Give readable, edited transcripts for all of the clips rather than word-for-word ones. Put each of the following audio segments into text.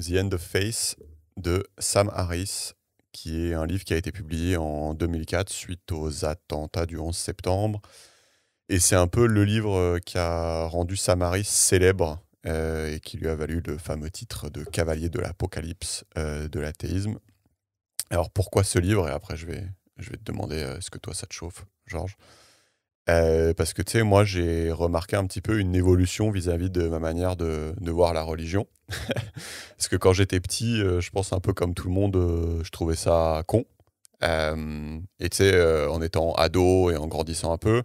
The End of Faith de Sam Harris, qui est un livre qui a été publié en 2004 suite aux attentats du 11 septembre. Et c'est un peu le livre qui a rendu Sam Harris célèbre et qui lui a valu le fameux titre de cavalier de l'apocalypse de l'athéisme. Alors pourquoi ce livre? Et après je vais te demander est-ce que toi ça te chauffe, Georges? Parce que tu sais, moi j'ai remarqué un petit peu une évolution vis-à-vis de ma manière de voir la religion. Parce que quand j'étais petit, je pense un peu comme tout le monde, je trouvais ça con. Et tu sais, en étant ado et en grandissant un peu,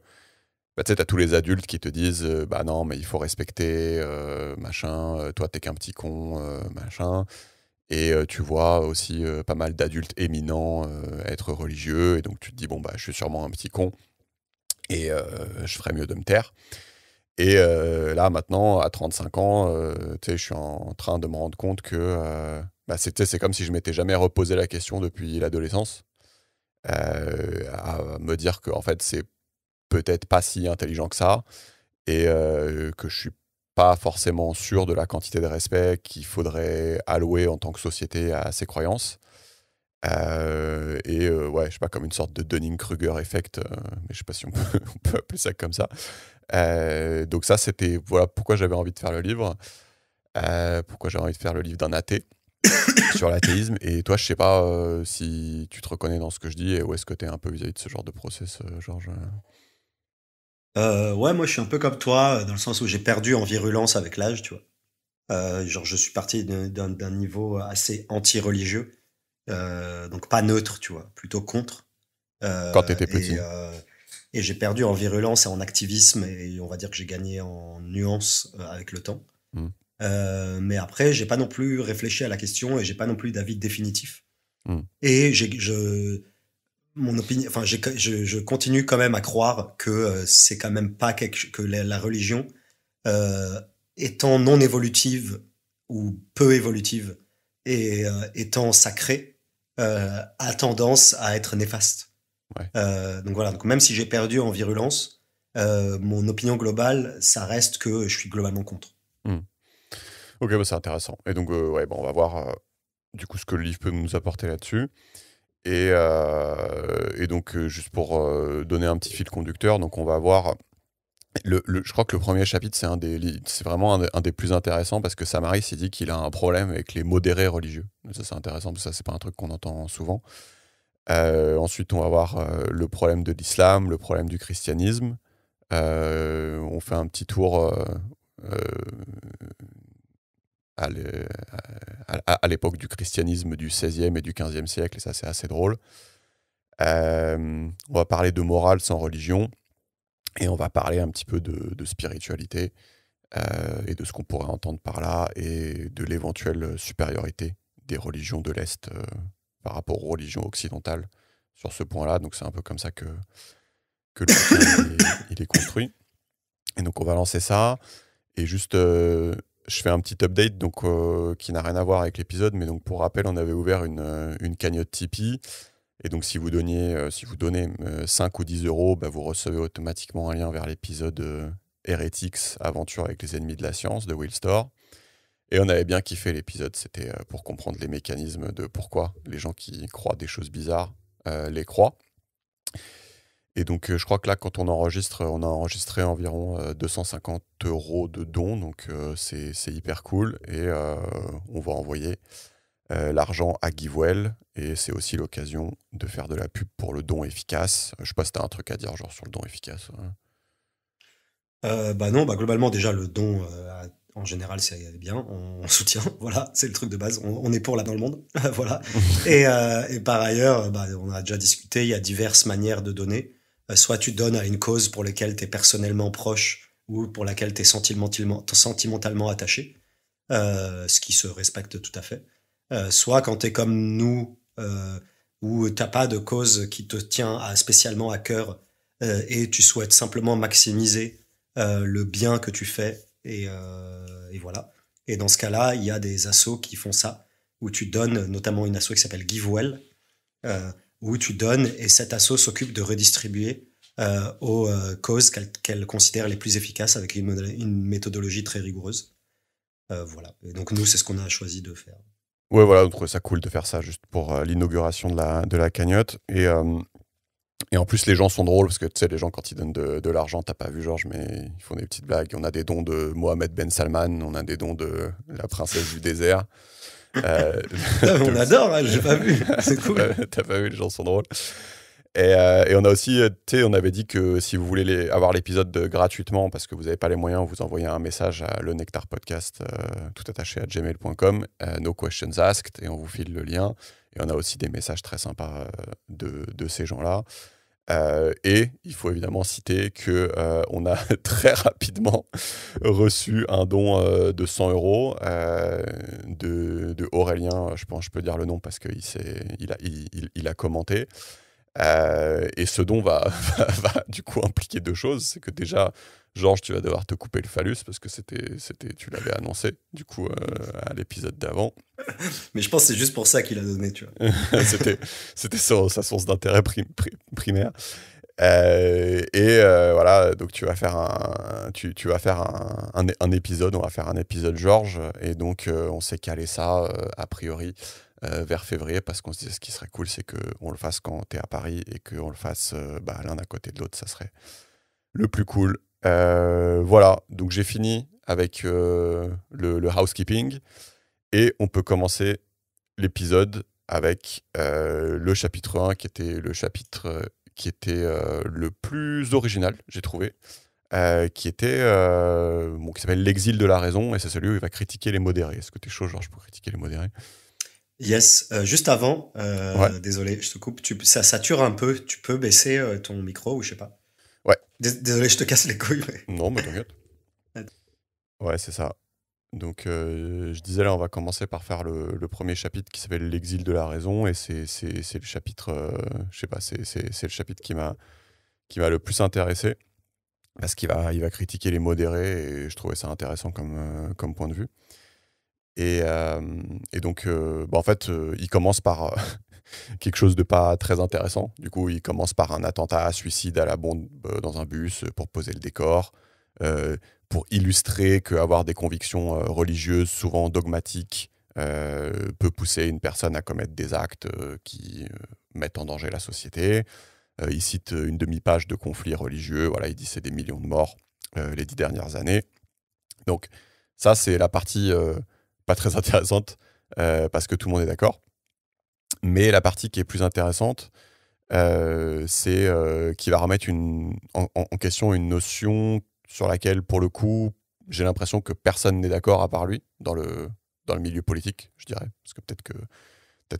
bah, tu sais, t'as tous les adultes qui te disent bah non, mais il faut respecter, machin, toi t'es qu'un petit con, machin. Et tu vois aussi pas mal d'adultes éminents être religieux. Et donc tu te dis, bon, bah je suis sûrement un petit con et je ferais mieux de me taire. Et là, maintenant, à 35 ans, tu sais, je suis en train de me rendre compte que bah, c'est comme si je m'étais jamais reposé la question depuis l'adolescence, à me dire que en fait, c'est peut-être pas si intelligent que ça, et que je suis pas forcément sûr de la quantité de respect qu'il faudrait allouer en tant que société à ces croyances. Et ouais, je sais pas, comme une sorte de Dunning-Kruger effect, mais je sais pas si on peut, on peut appeler ça comme ça. Donc ça, c'était voilà pourquoi j'avais envie de faire le livre, pourquoi j'avais envie de faire le livre d'un athée sur l'athéisme. Et toi, je sais pas si tu te reconnais dans ce que je dis et où est-ce que tu es un peu vis-à-vis de ce genre de process, Georges. Ouais, moi je suis un peu comme toi, dans le sens où j'ai perdu en virulence avec l'âge, tu vois. Genre je suis parti d'un niveau assez anti-religieux, donc pas neutre, tu vois, plutôt contre. Quand tu Euh, étais et petit. euh, et j'ai perdu en virulence et en activisme, et on va dire que j'ai gagné en nuance avec le temps. Hmm, Mais après, j'ai pas non plus réfléchi à la question et j'ai pas non plus d'avis définitif. hmm, Et mon opinion, enfin, je continue quand même à croire que c'est quand même pas que la religion, euh, étant non évolutive ou peu évolutive et étant sacrée, a tendance à être néfaste. ouais. Donc voilà, donc même si j'ai perdu en virulence, mon opinion globale, ça reste que je suis globalement contre. Hmm. Ok, bah, c'est intéressant. Et donc, ouais, bon, on va voir du coup ce que le livre peut nous apporter là-dessus. Et donc, juste pour donner un petit fil conducteur, donc on va voir. Je crois que le premier chapitre, c'est vraiment un des plus intéressants parce que Samaris, il dit qu'il a un problème avec les modérés religieux. Ça, c'est intéressant parce que ça, c'est pas un truc qu'on entend souvent. Ensuite, on va voir le problème de l'islam, le problème du christianisme. On fait un petit tour euh, à à l'époque du christianisme du 16e et du 15e siècle, et ça, c'est assez drôle. On va parler de morale sans religion, et on va parler un petit peu de spiritualité. Et de ce qu'on pourrait entendre par là, et de l'éventuelle supériorité des religions de l'Est par rapport aux religions occidentales sur ce point-là. Donc c'est un peu comme ça que le bouquin il est construit. Et donc on va lancer ça. Et juste, je fais un petit update donc, qui n'a rien à voir avec l'épisode, mais donc pour rappel, on avait ouvert une cagnotte Tipeee. Et donc si vous donnez 5 ou 10 euros, bah, vous recevez automatiquement un lien vers l'épisode Heretics, Aventure avec les ennemis de la science de Will Storr. Et on avait bien kiffé l'épisode, c'était pour comprendre les mécanismes de pourquoi les gens qui croient des choses bizarres les croient. Et donc je crois que là, quand on enregistre, on a enregistré environ 250 euros de dons, donc c'est hyper cool. Et on va envoyer l'argent à GiveWell, et c'est aussi l'occasion de faire de la pub pour le don efficace. Je sais pas si t'as un truc à dire genre sur le don efficace. Bah non, bah globalement déjà le don, en général c'est bien, on soutient, voilà, c'est le truc de base, on est pour là dans le monde, voilà. Et par ailleurs, bah, on a déjà discuté, il y a diverses manières de donner. Soit tu donnes à une cause pour laquelle tu es personnellement proche ou pour laquelle tu es sentimentalement attaché, ce qui se respecte tout à fait. Soit quand tu es comme nous, où t'as pas de cause qui te tient spécialement à cœur, et tu souhaites simplement maximiser le bien que tu fais, et voilà. Et dans ce cas-là, il y a des assos qui font ça, où tu donnes, notamment une asso qui s'appelle GiveWell, où tu donnes et cet asso s'occupe de redistribuer aux causes qu'elle considère les plus efficaces avec une méthodologie très rigoureuse. Voilà. Et donc nous, c'est ce qu'on a choisi de faire. Ouais, voilà, on trouvait ça cool de faire ça juste pour l'inauguration de la cagnotte. Et en plus, les gens sont drôles parce que tu sais, les gens, quand ils donnent de l'argent, t'as pas vu Georges, mais ils font des petites blagues. On a des dons de Mohamed Ben Salman, on a des dons de la princesse du désert. On adore, hein, j'ai pas vu. C'est cool. T'as pas vu, les gens sont drôles. Et on a aussi, tu sais, on avait dit que si vous voulez avoir l'épisode gratuitement parce que vous n'avez pas les moyens, vous envoyez un message à le Nectar Podcast, tout attaché à gmail.com, no questions asked, et on vous file le lien. Et on a aussi des messages très sympas de ces gens-là. Et il faut évidemment citer que on a très rapidement reçu un don de 100 euros de Aurélien. Je peux dire le nom parce qu'il a commenté. Et ce don va du coup impliquer deux choses. C'est que déjà, Georges, tu vas devoir te couper le phallus parce que tu l'avais annoncé du coup à l'épisode d'avant. Mais je pense que c'est juste pour ça qu'il a donné, tu vois. C'était sa source d'intérêt primaire. Voilà, donc tu vas faire un épisode, on va faire un épisode Georges, et donc on s'est calé ça a priori vers février parce qu'on se disait ce qui serait cool, c'est qu'on le fasse quand t'es à Paris et qu'on le fasse l'un à côté de l'autre, ça serait le plus cool. Voilà, donc j'ai fini avec le housekeeping et on peut commencer l'épisode avec le chapitre 1 qui était le chapitre qui était le plus original, j'ai trouvé, qui s'appelle L'exil de la raison, et c'est celui où il va critiquer les modérés. Est-ce que t'es chaud, Georges, pour critiquer les modérés? Yes, juste avant, Ouais. désolé, je te coupe, ça sature un peu, tu peux baisser ton micro ou je sais pas. Ouais. Désolé, je te casse les couilles. Mais... Non, mais t'inquiète. Ouais, c'est ça. Donc, je disais là, on va commencer par faire le premier chapitre qui s'appelle L'exil de la raison, et c'est le chapitre, je sais pas, c'est le chapitre qui m'a le plus intéressé, parce qu'il va critiquer les modérés, et je trouvais ça intéressant comme point de vue. Et donc, en fait, il commence par quelque chose de pas très intéressant. Du coup, il commence par un attentat à suicide à la bombe dans un bus pour poser le décor, pour illustrer qu'avoir des convictions religieuses, souvent dogmatiques, peut pousser une personne à commettre des actes qui mettent en danger la société. Il cite une demi-page de conflits religieux. Voilà, il dit c'est des millions de morts les 10 dernières années. Donc, ça, c'est la partie pas très intéressante parce que tout le monde est d'accord. Mais la partie qui est plus intéressante, c'est qu'il va remettre en question une notion sur laquelle, pour le coup, j'ai l'impression que personne n'est d'accord à part lui, dans le milieu politique, je dirais. Parce que peut-être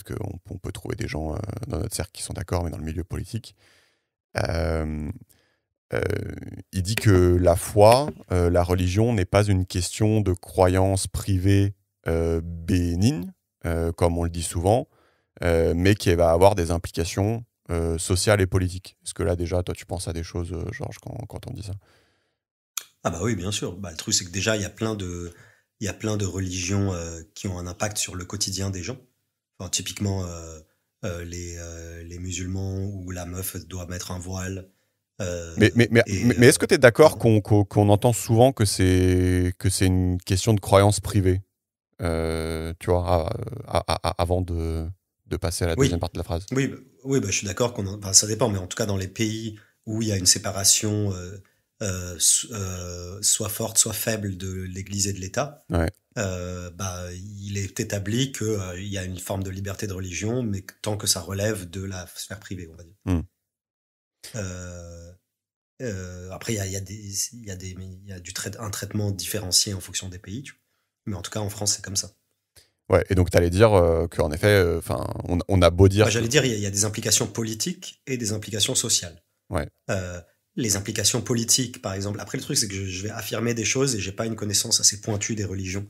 qu'on peut trouver des gens dans notre cercle qui sont d'accord, mais dans le milieu politique. Il dit que la foi, la religion, n'est pas une question de croyance privée bénigne, comme on le dit souvent, mais qui va avoir des implications sociales et politiques. Est-ce que là, déjà, toi, tu penses à des choses, Georges, quand on dit ça? Ah bah oui, bien sûr. Bah, le truc, c'est que déjà, il y a plein de religions qui ont un impact sur le quotidien des gens. Enfin, typiquement, les musulmans où la meuf doit mettre un voile. Mais est-ce que tu es d'accord Pardon. qu'on entend souvent que c'est une question de croyance privée, tu vois, avant de passer à la deuxième Oui, partie de la phrase? oui, bah, je suis d'accord enfin, ça dépend, mais en tout cas, dans les pays où il y a une séparation soit forte, soit faible de l'Église et de l'État, Ouais. bah, il est établi qu'il y a une forme de liberté de religion, mais tant que ça relève de la sphère privée, on va dire. Hmm. Euh, Après, il y a un traitement différencié en fonction des pays, tu vois. Mais en tout cas, en France, c'est comme ça. Ouais, et donc tu allais dire qu'en effet, on a beau Moi, dire que... j'allais dire, il y a des implications politiques et des implications sociales. Ouais, Euh, les implications politiques, par exemple. Après, le truc, c'est que je vais affirmer des choses et j'ai pas une connaissance assez pointue des religions.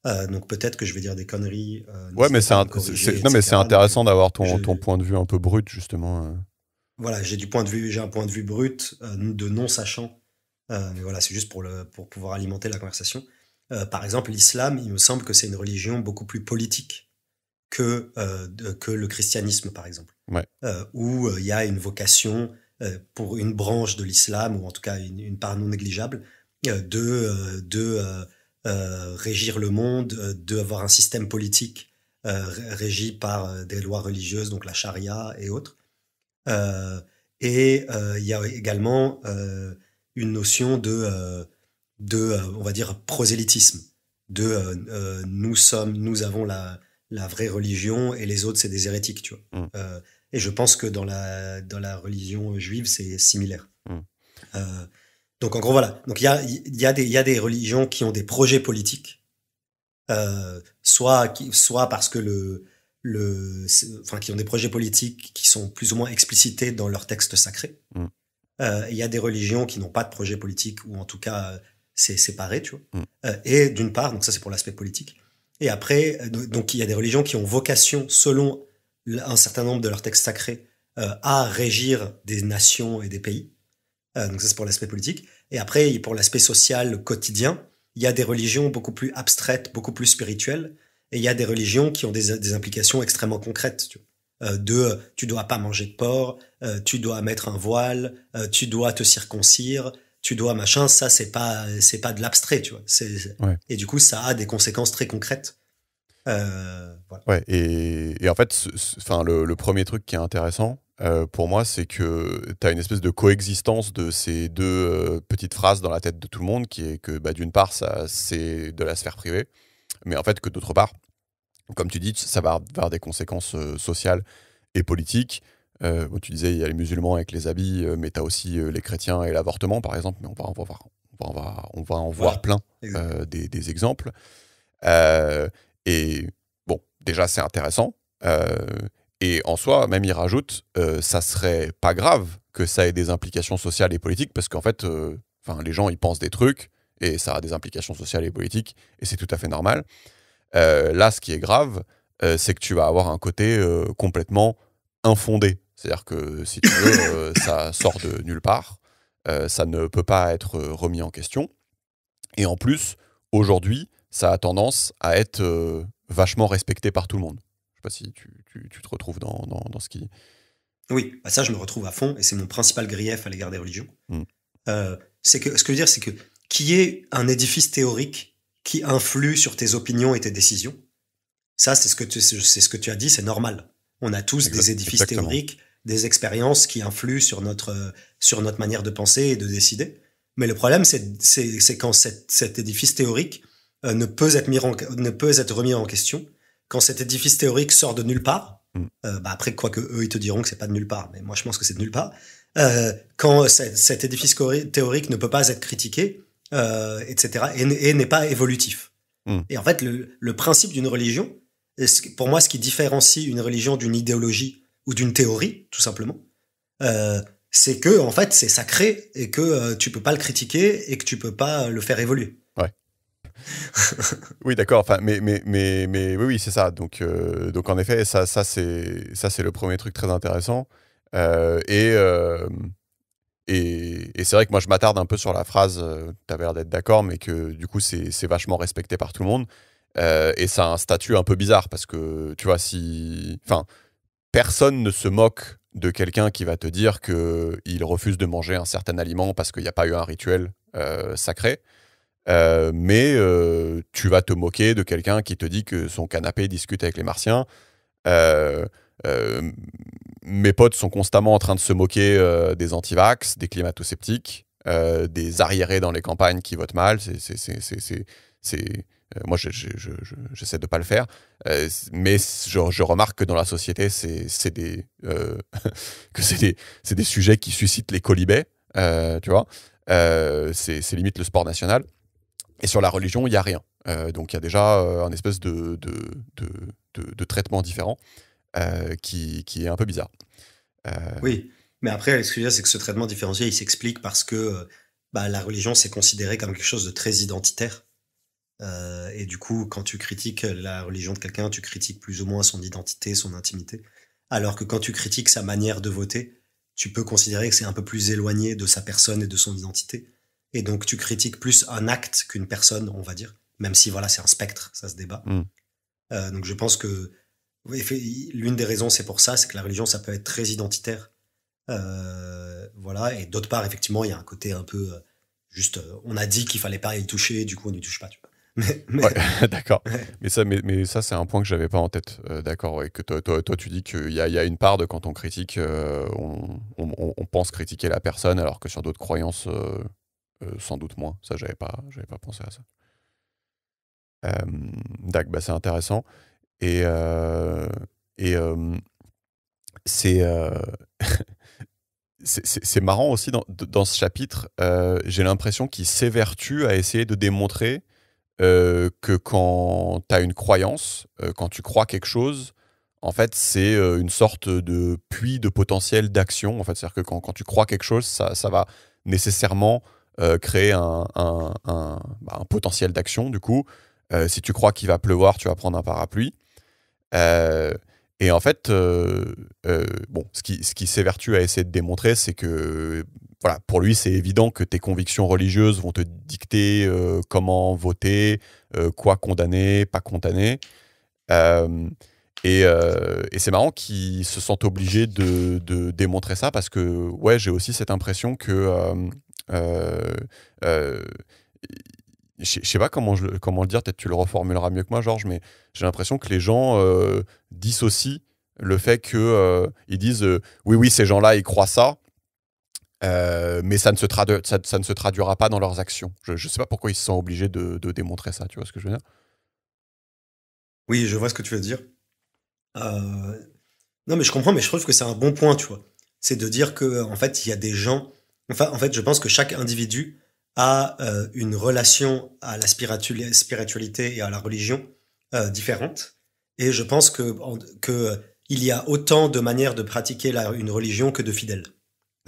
Donc peut-être que je vais dire des conneries. ouais, mais N'hésitez pas à me corriger, non, mais c'est etc. intéressant d'avoir Je, ton point de vue un peu brut, justement. voilà, j'ai un point de vue brut de non sachant. Mais voilà, c'est juste pour pouvoir alimenter la conversation. Par exemple, l'islam, il me semble que c'est une religion beaucoup plus politique que le christianisme, par exemple, Ouais. où il y a une vocation pour une branche de l'islam, ou en tout cas une part non négligeable, de régir le monde, d'avoir un système politique régie par des lois religieuses, donc la charia et autres. Et il y a également une notion on va dire, prosélytisme. Nous avons la vraie religion et les autres, c'est des hérétiques, tu vois. Et je pense que dans la religion juive, c'est similaire. Donc en gros, voilà. Donc il y a des religions qui ont des projets politiques, soit parce que qui ont des projets politiques qui sont plus ou moins explicités dans leurs textes sacrés. Il y a des religions qui n'ont pas de projet politique, ou en tout cas, c'est séparé, tu vois. Et d'une part, donc ça c'est pour l'aspect politique. Et après, donc il y a des religions qui ont vocation, selon un certain nombre de leurs textes sacrés, à régir des nations et des pays. Donc ça c'est pour l'aspect politique. Et après, pour l'aspect social quotidien, il y a des religions beaucoup plus abstraites, beaucoup plus spirituelles, et il y a des religions qui ont des implications extrêmement concrètes. Tu vois. Tu dois pas manger de porc, tu dois mettre un voile, tu dois te circoncire, tu dois machin. Ça c'est pas de l'abstrait, tu vois. Et du coup ça a des conséquences très concrètes. Voilà. Ouais, et en fait, le premier truc qui est intéressant pour moi, c'est que tu as une espèce de coexistence de ces deux petites phrases dans la tête de tout le monde, qui est que d'une part, ça c'est de la sphère privée, mais en fait que d'autre part, comme tu dis, ça va avoir des conséquences sociales et politiques. Tu disais, il y a les musulmans avec les habits, mais tu as aussi les chrétiens et l'avortement, par exemple, mais on va en voir plein des exemples. Et bon, déjà, c'est intéressant. Et en soi, même il rajoute, ça serait pas grave que ça ait des implications sociales et politiques, parce qu'en fait, les gens, ils pensent des trucs, et ça a des implications sociales et politiques, et c'est tout à fait normal. Là, ce qui est grave, c'est que tu vas avoir un côté complètement infondé. C'est-à-dire que, si tu veux, ça sort de nulle part, ça ne peut pas être remis en question. Et en plus, aujourd'hui, ça a tendance à être vachement respecté par tout le monde. Je sais pas si tu te retrouves dans ce qui... Oui, ça je me retrouve à fond, et c'est mon principal grief à l'égard des religions. Ce que je veux dire, c'est que qu'il y ait un édifice théorique qui influe sur tes opinions et tes décisions, ça c'est ce que tu as dit, c'est normal. On a tous des édifices théoriques, des expériences qui influent sur notre manière de penser et de décider. Mais le problème, c'est quand cet édifice théorique ne peut être remis en question, quand cet édifice théorique sort de nulle part. Après, quoique eux, ils te diront que c'est pas de nulle part, mais moi, je pense que c'est de nulle part. Quand cet édifice théorique ne peut pas être critiqué, etc., et n'est pas évolutif. Et en fait, le principe d'une religion, pour moi, ce qui différencie une religion d'une idéologie ou d'une théorie, tout simplement, c'est que en fait c'est sacré et que tu peux pas le critiquer et que tu peux pas le faire évoluer. Ouais. Oui, d'accord. Enfin, mais oui, c'est ça. Donc en effet, ça c'est le premier truc très intéressant. Et c'est vrai que moi je m'attarde un peu sur la phrase. Tu avais l'air d'être d'accord, mais que du coup c'est vachement respecté par tout le monde. Et ça a un statut un peu bizarre parce que tu vois, personne ne se moque de quelqu'un qui va te dire qu'il refuse de manger un certain aliment parce qu'il n'y a pas eu un rituel sacré. Mais tu vas te moquer de quelqu'un qui te dit que son canapé discute avec les martiens. Mes potes sont constamment en train de se moquer des antivax, des climato-sceptiques, des arriérés dans les campagnes qui votent mal. Moi, j'essaie de ne pas le faire, mais je remarque que dans la société, c'est des sujets qui suscitent les quolibets, tu vois. C'est limite le sport national. Et sur la religion, il n'y a rien. Donc il y a déjà un espèce de traitement différent qui est un peu bizarre. Oui, mais après, ce que je veux dire, c'est que ce traitement différencié, il s'explique parce que la religion, c'est considéré comme quelque chose de très identitaire. Et du coup, quand tu critiques la religion de quelqu'un, tu critiques plus ou moins son identité, son intimité. Alors que quand tu critiques sa manière de voter, tu peux considérer que c'est un peu plus éloigné de sa personne et de son identité. Et donc, tu critiques plus un acte qu'une personne, on va dire. Même si, voilà, c'est un spectre, ça se débat. Donc, je pense que l'une des raisons, c'est pour ça, c'est que la religion, ça peut être très identitaire. Voilà. Et d'autre part, effectivement, il y a un côté un peu... on a dit qu'il fallait pas y toucher, du coup, on n'y touche pas, tu vois. Ouais, d'accord. Ouais. Mais ça, c'est un point que j'avais pas en tête. D'accord, ouais, que toi, tu dis qu'il y a une part de quand on critique, on pense critiquer la personne, alors que sur d'autres croyances, sans doute moins. Ça, j'avais pas pensé à ça. D'accord, bah, c'est intéressant. Et, et c'est, c'est marrant aussi dans ce chapitre, j'ai l'impression qu'il s'évertue à essayer de démontrer que quand tu as une croyance, quand tu crois quelque chose, en fait, c'est une sorte de puits de potentiel d'action. En fait, c'est-à-dire que quand tu crois quelque chose, ça va nécessairement créer un potentiel d'action. Du coup, si tu crois qu'il va pleuvoir, tu vas prendre un parapluie. Euh, et en fait, bon, ce qui s'évertue à essayer de démontrer, c'est que voilà, pour lui, c'est évident que tes convictions religieuses vont te dicter comment voter, quoi condamner, pas condamner. Euh, et c'est marrant qu'ils se sentent obligés de démontrer ça parce que ouais, j'ai aussi cette impression que euh, euh, je sais pas comment le dire, peut-être tu le reformuleras mieux que moi, Georges, mais j'ai l'impression que les gens dissocient le fait que ils disent oui, oui, ces gens-là, ils croient ça, mais ça ne se traduira pas dans leurs actions. Je ne sais pas pourquoi ils se sont obligés de démontrer ça, tu vois ce que je veux dire? Oui, je vois ce que tu veux dire. Euh, Non, mais je comprends, mais je trouve que c'est un bon point, tu vois. C'est de dire que, en fait, il y a des gens. Enfin, en fait, je pense que chaque individu a une relation à la spiritualité et à la religion différente. Et je pense que il y a autant de manières de pratiquer une religion que de fidèles.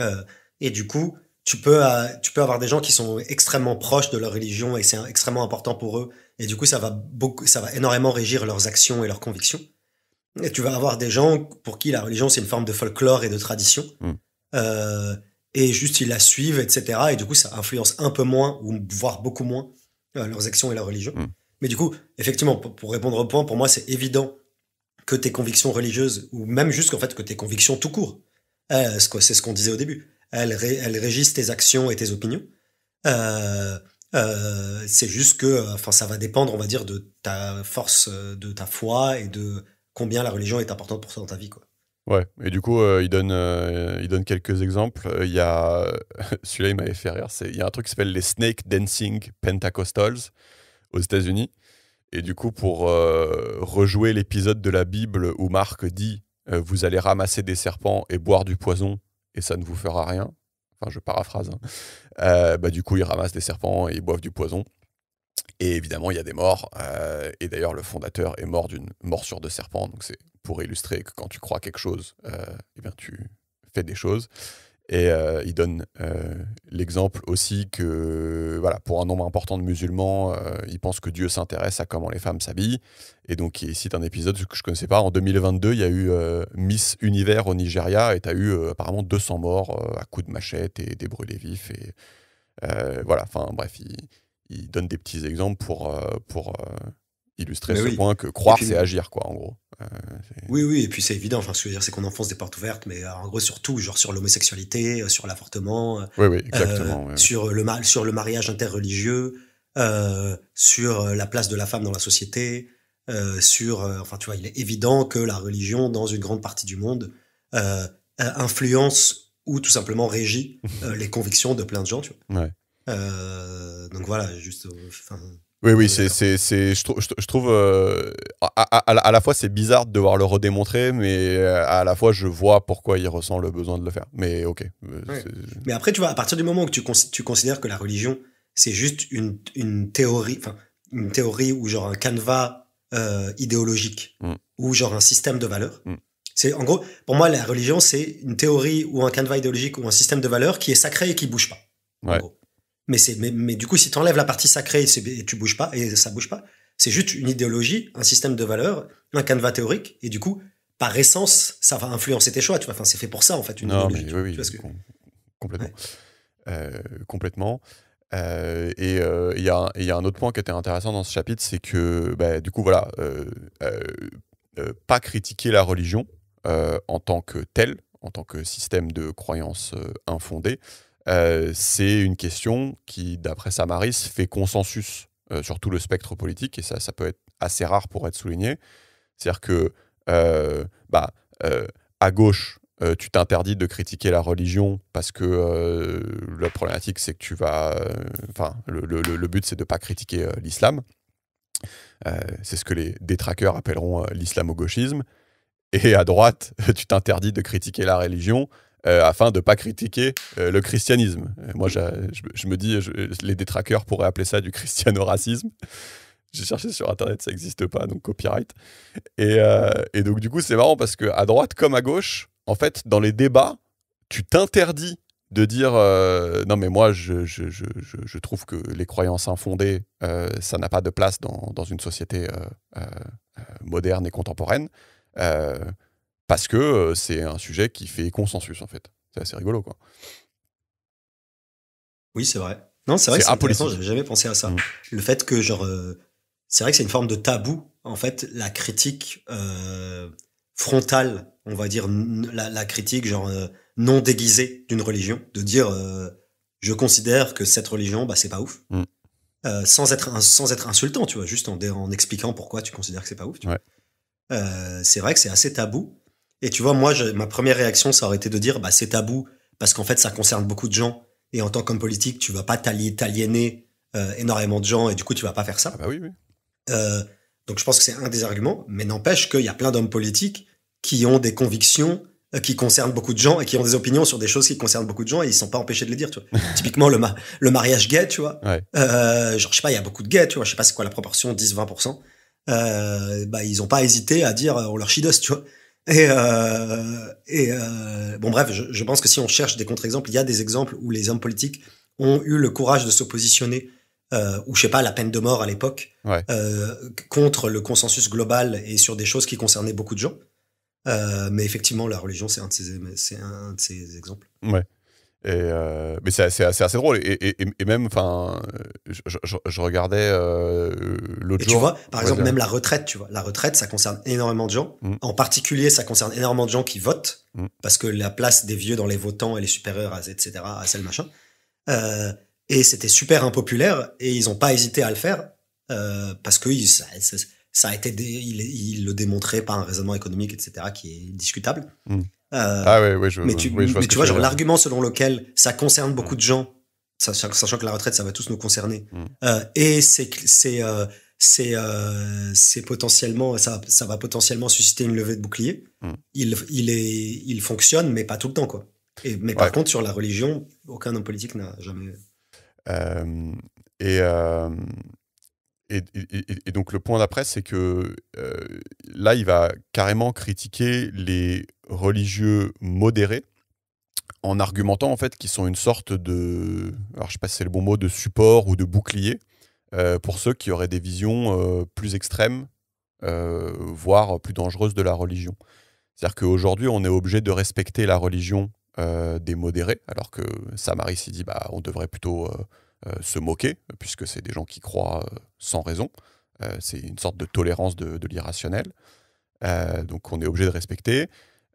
Euh, et du coup, tu peux avoir des gens qui sont extrêmement proches de leur religion et c'est extrêmement important pour eux. Et du coup, ça va énormément régir leurs actions et leurs convictions. Et tu vas avoir des gens pour qui la religion, c'est une forme de folklore et de tradition. Hmm. Euh, et juste, ils la suivent, etc. Et du coup, ça influence un peu moins, ou voire beaucoup moins, leurs actions et leur religion. Hmm. Mais du coup, effectivement, pour répondre au point, pour moi, c'est évident que tes convictions religieuses, ou même juste qu'en fait, que tes convictions tout court, c'est ce qu'on disait au début, elles régissent tes actions et tes opinions. Euh, c'est juste que, enfin, ça va dépendre, on va dire, de ta force, de ta foi et de combien la religion est importante pour toi dans ta vie, quoi. Ouais, et du coup, il donne quelques exemples. Il y a, celui-là, il m'avait fait rire. Il y a un truc qui s'appelle les Snake Dancing Pentecostals aux États-Unis. Et du coup, pour rejouer l'épisode de la Bible où Marc dit vous allez ramasser des serpents et boire du poison et ça ne vous fera rien. Enfin, je paraphrase, hein. Bah, du coup, ils ramassent des serpents et ils boivent du poison. Et évidemment, il y a des morts. Et d'ailleurs, le fondateur est mort d'une morsure de serpent. Donc, c'est pour illustrer que quand tu crois quelque chose, eh bien, tu fais des choses. Et il donne l'exemple aussi que, voilà, pour un nombre important de musulmans, ils pensent que Dieu s'intéresse à comment les femmes s'habillent. Et donc, il cite un épisode que je ne connaissais pas. En 2022, il y a eu Miss Univers au Nigeria et tu as eu apparemment 200 morts à coups de machette et des brûlés vifs. Et voilà, enfin bref, il donne des petits exemples pour illustrer Mais ce oui. point que Et croire, puis, c'est agir, quoi, en gros. oui, oui, et puis c'est évident. Enfin, ce que je veux dire, c'est qu'on enfonce des portes ouvertes, mais en gros, sur tout, genre sur l'homosexualité, sur l'avortement, Oui, oui, exactement. Ouais, ouais. sur le mariage interreligieux, sur la place de la femme dans la société, enfin, tu vois, il est évident que la religion, dans une grande partie du monde, influence ou tout simplement régit les convictions de plein de gens, tu vois. Ouais. Donc voilà, juste, enfin, Oui, oui, pour le faire. je trouve à la fois c'est bizarre de devoir le redémontrer, mais à la fois je vois pourquoi il ressent le besoin de le faire. Mais ok. Ouais. Mais après, tu vois, à partir du moment où tu considères que la religion, c'est juste une théorie, enfin, une théorie ou genre un canevas idéologique, Mm, ou genre un système de valeurs, mm, c'est, en gros, pour moi, la religion, c'est une théorie ou un canevas idéologique ou un système de valeurs qui est sacré et qui bouge pas, en ouais. gros. Mais du coup, si tu enlèves la partie sacrée et tu bouges pas, et ça bouge pas, c'est juste une idéologie, un système de valeurs, un canevas théorique, et du coup, par essence, ça va influencer tes choix, tu vois. Enfin, c'est fait pour ça, en fait, une Non, mais idéologie, tu oui, vois. Tu oui, vois ce que... complètement. Ouais. Complètement. Et il y a un autre point qui était intéressant dans ce chapitre, c'est que bah, du coup, voilà, euh, pas critiquer la religion en tant que telle, en tant que système de croyance infondée, c'est une question qui, d'après Samaris, fait consensus sur tout le spectre politique, et ça peut être assez rare pour être souligné. C'est-à-dire que à gauche, tu t'interdis de critiquer la religion parce que la problématique, c'est que tu vas... le but, c'est de ne pas critiquer l'islam. C'est ce que les détraqueurs appelleront l'islamo-gauchisme. Et à droite, tu t'interdis de critiquer la religion afin de ne pas critiquer le christianisme. Moi, je me dis, les détraqueurs pourraient appeler ça du christiano-racisme. J'ai cherché sur Internet, ça n'existe pas, donc copyright. Et donc, du coup, c'est marrant parce qu'à droite comme à gauche, en fait, dans les débats, tu t'interdis de dire non, mais moi, je trouve que les croyances infondées, ça n'a pas de place dans une société moderne et contemporaine. Parce que c'est un sujet qui fait consensus, en fait. C'est assez rigolo, quoi. Oui, c'est vrai. Non, c'est vrai que c'est intéressant, apolitique. j'avais jamais pensé à ça. Le fait que, genre, c'est vrai que c'est une forme de tabou, en fait, la critique frontale, on va dire, la critique, genre, non déguisée d'une religion, de dire, je considère que cette religion, bah, c'est pas ouf. Sans être insultant, tu vois, juste en expliquant pourquoi tu considères que c'est pas ouf, tu vois. C'est vrai que c'est assez tabou. Et tu vois, moi, ma première réaction, ça aurait été de dire, bah, c'est tabou parce qu'en fait, ça concerne beaucoup de gens. Et en tant qu'homme politique, tu vas pas t'aliéner énormément de gens et du coup, tu vas pas faire ça. Ah bah oui. Donc, je pense que c'est un des arguments. Mais n'empêche qu'il y a plein d'hommes politiques qui ont des convictions qui concernent beaucoup de gens et qui ont des opinions sur des choses qui concernent beaucoup de gens et ils sont pas empêchés de les dire, tu vois. Typiquement, le mariage gay, tu vois. Ouais. Genre, je sais pas, il y a beaucoup de gays, tu vois. Je sais pas c'est quoi la proportion, 10-20%. Ils ont pas hésité à dire on leur chidos, tu vois. Bon bref, je pense que si on cherche des contre-exemples, il y a des exemples où les hommes politiques ont eu le courage de se positionner, ou je sais pas, la peine de mort à l'époque, contre le consensus global et sur des choses qui concernaient beaucoup de gens. Mais effectivement, la religion, c'est un de ces exemples. Ouais. Mais c'est assez drôle. Et même, enfin, je regardais l'autre jour. Tu vois, par exemple, même la retraite, tu vois. La retraite, ça concerne énormément de gens. En particulier, ça concerne énormément de gens qui votent, parce que la place des vieux dans les votants, elle est supérieure à, etc., à celle machin. Et c'était super impopulaire, et ils n'ont pas hésité à le faire, parce que ça a été il le démontrait par un raisonnement économique, etc., qui est discutable. Mais tu vois, genre l'argument selon lequel ça concerne beaucoup de gens, sachant que la retraite, ça va tous nous concerner, et c'est potentiellement, ça va potentiellement susciter une levée de bouclier. Il fonctionne, mais pas tout le temps, quoi. Mais par contre, sur la religion, aucun homme politique n'a jamais. Et donc le point d'après, c'est que là, il va carrément critiquer les religieux modérés en argumentant en fait qu'ils sont une sorte de, alors je sais pas si c'est le bon mot, de support ou de bouclier pour ceux qui auraient des visions plus extrêmes, voire plus dangereuses de la religion. C'est-à-dire qu'aujourd'hui, on est obligé de respecter la religion des modérés, alors que Sam Harris, il dit on devrait plutôt se moquer, puisque c'est des gens qui croient sans raison. C'est une sorte de tolérance de l'irrationnel. Donc on est obligé de respecter.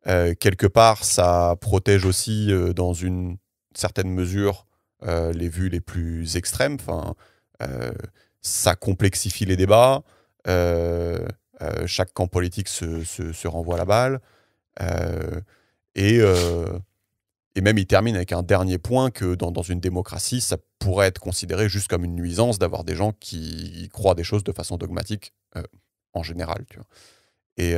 Quelque part, ça protège aussi, dans une certaine mesure, les vues les plus extrêmes. Enfin, ça complexifie les débats. Chaque camp politique se renvoie la balle. Et même, il termine avec un dernier point que dans une démocratie, ça pourrait être considéré juste comme une nuisance d'avoir des gens qui croient des choses de façon dogmatique, en général. Tu vois. Et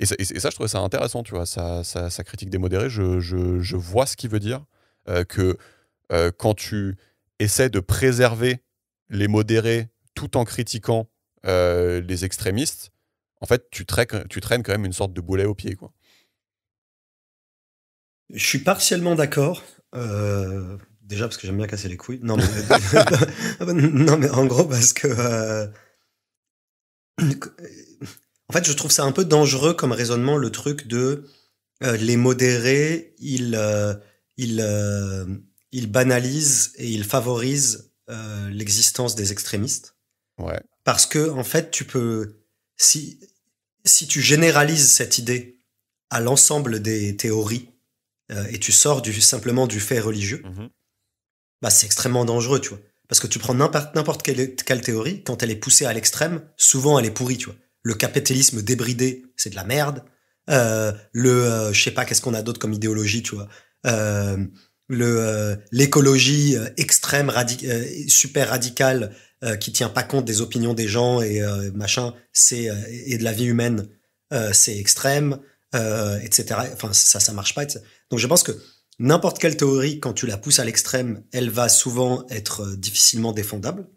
ça, je trouvais ça intéressant, tu vois, sa critique des modérés. Je vois ce qu'il veut dire, que quand tu essaies de préserver les modérés tout en critiquant les extrémistes, en fait, tu traînes quand même une sorte de boulet au pied, quoi. Je suis partiellement d'accord. Déjà parce que j'aime bien casser les couilles. Non, mais en gros parce que en fait, je trouve ça un peu dangereux comme raisonnement, le truc de les modérés, ils banalisent et ils favorisent l'existence des extrémistes. Ouais. Parce que en fait, tu peux, si tu généralises cette idée à l'ensemble des théories, et tu sors simplement du fait religieux, c'est extrêmement dangereux, tu vois. Parce que tu prends n'importe quelle théorie, quand elle est poussée à l'extrême, souvent elle est pourrie, tu vois. Le capitalisme débridé, c'est de la merde. Je sais pas, qu'est-ce qu'on a d'autre comme idéologie, tu vois. L'écologie extrême, super radicale, qui tient pas compte des opinions des gens et machin, et de la vie humaine, c'est extrême, etc. Enfin, ça marche pas. Etc. Donc je pense que n'importe quelle théorie, quand tu la pousses à l'extrême, elle va souvent être difficilement défendable.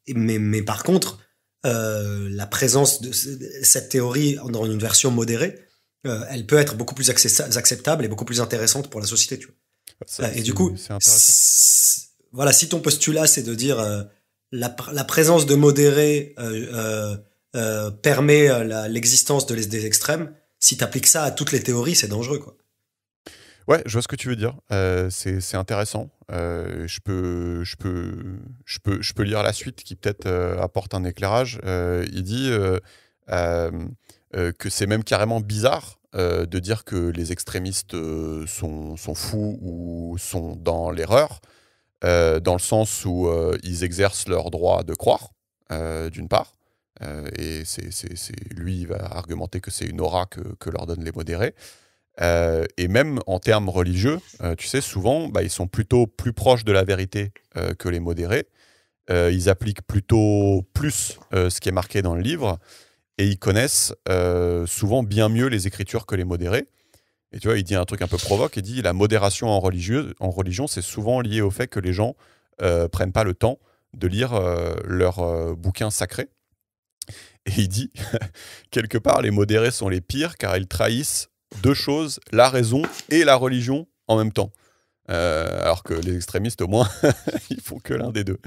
Mais par contre, la présence de cette théorie dans une version modérée, elle peut être beaucoup plus acceptable et beaucoup plus intéressante pour la société. Tu vois. Et du coup, voilà, si ton postulat c'est de dire la présence de modérés permet l'existence des extrêmes, si tu appliques ça à toutes les théories, c'est dangereux, quoi. Ouais, je vois ce que tu veux dire. C'est intéressant. Je peux lire la suite qui peut-être apporte un éclairage. Il dit que c'est même carrément bizarre de dire que les extrémistes sont fous ou sont dans l'erreur, dans le sens où ils exercent leur droit de croire, d'une part. Et lui, il va argumenter que c'est une aura que leur donnent les modérés. Et même en termes religieux, tu sais, souvent, ils sont plutôt plus proches de la vérité que les modérés. Ils appliquent plutôt plus ce qui est marqué dans le livre et ils connaissent souvent bien mieux les Écritures que les modérés. Et tu vois, il dit un truc un peu provoque, il dit la modération en religion, c'est souvent lié au fait que les gens prennent pas le temps de lire leurs bouquins sacrés. Et il dit, quelque part, les modérés sont les pires car ils trahissent deux choses, la raison et la religion en même temps. Alors que les extrémistes, au moins, ils font que l'un des deux.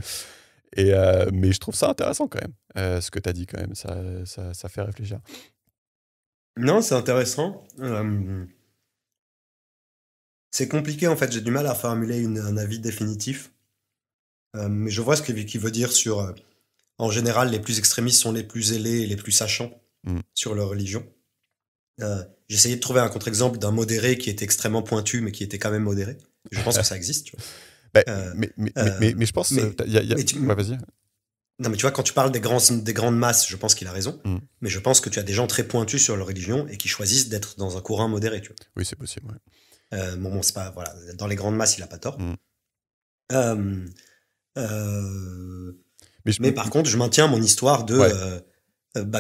Mais je trouve ça intéressant quand même, ce que tu as dit quand même, ça fait réfléchir. Non, c'est intéressant. C'est compliqué en fait, j'ai du mal à formuler un avis définitif. Mais je vois ce qu'il veut dire sur... en général, les plus extrémistes sont les plus zélés et les plus sachants sur leur religion. J'essayais de trouver un contre-exemple d'un modéré qui était extrêmement pointu, mais qui était quand même modéré. Je pense que ça existe, tu vois. Mais je pense... Ouais, vas-y. Non, mais tu vois, quand tu parles des grandes masses, je pense qu'il a raison. Mais je pense que tu as des gens très pointus sur leur religion et qui choisissent d'être dans un courant modéré, tu vois. Oui, c'est possible, ouais. Bon, c'est pas... Voilà, dans les grandes masses, il a pas tort. Mais par contre, je maintiens mon histoire de... Ouais.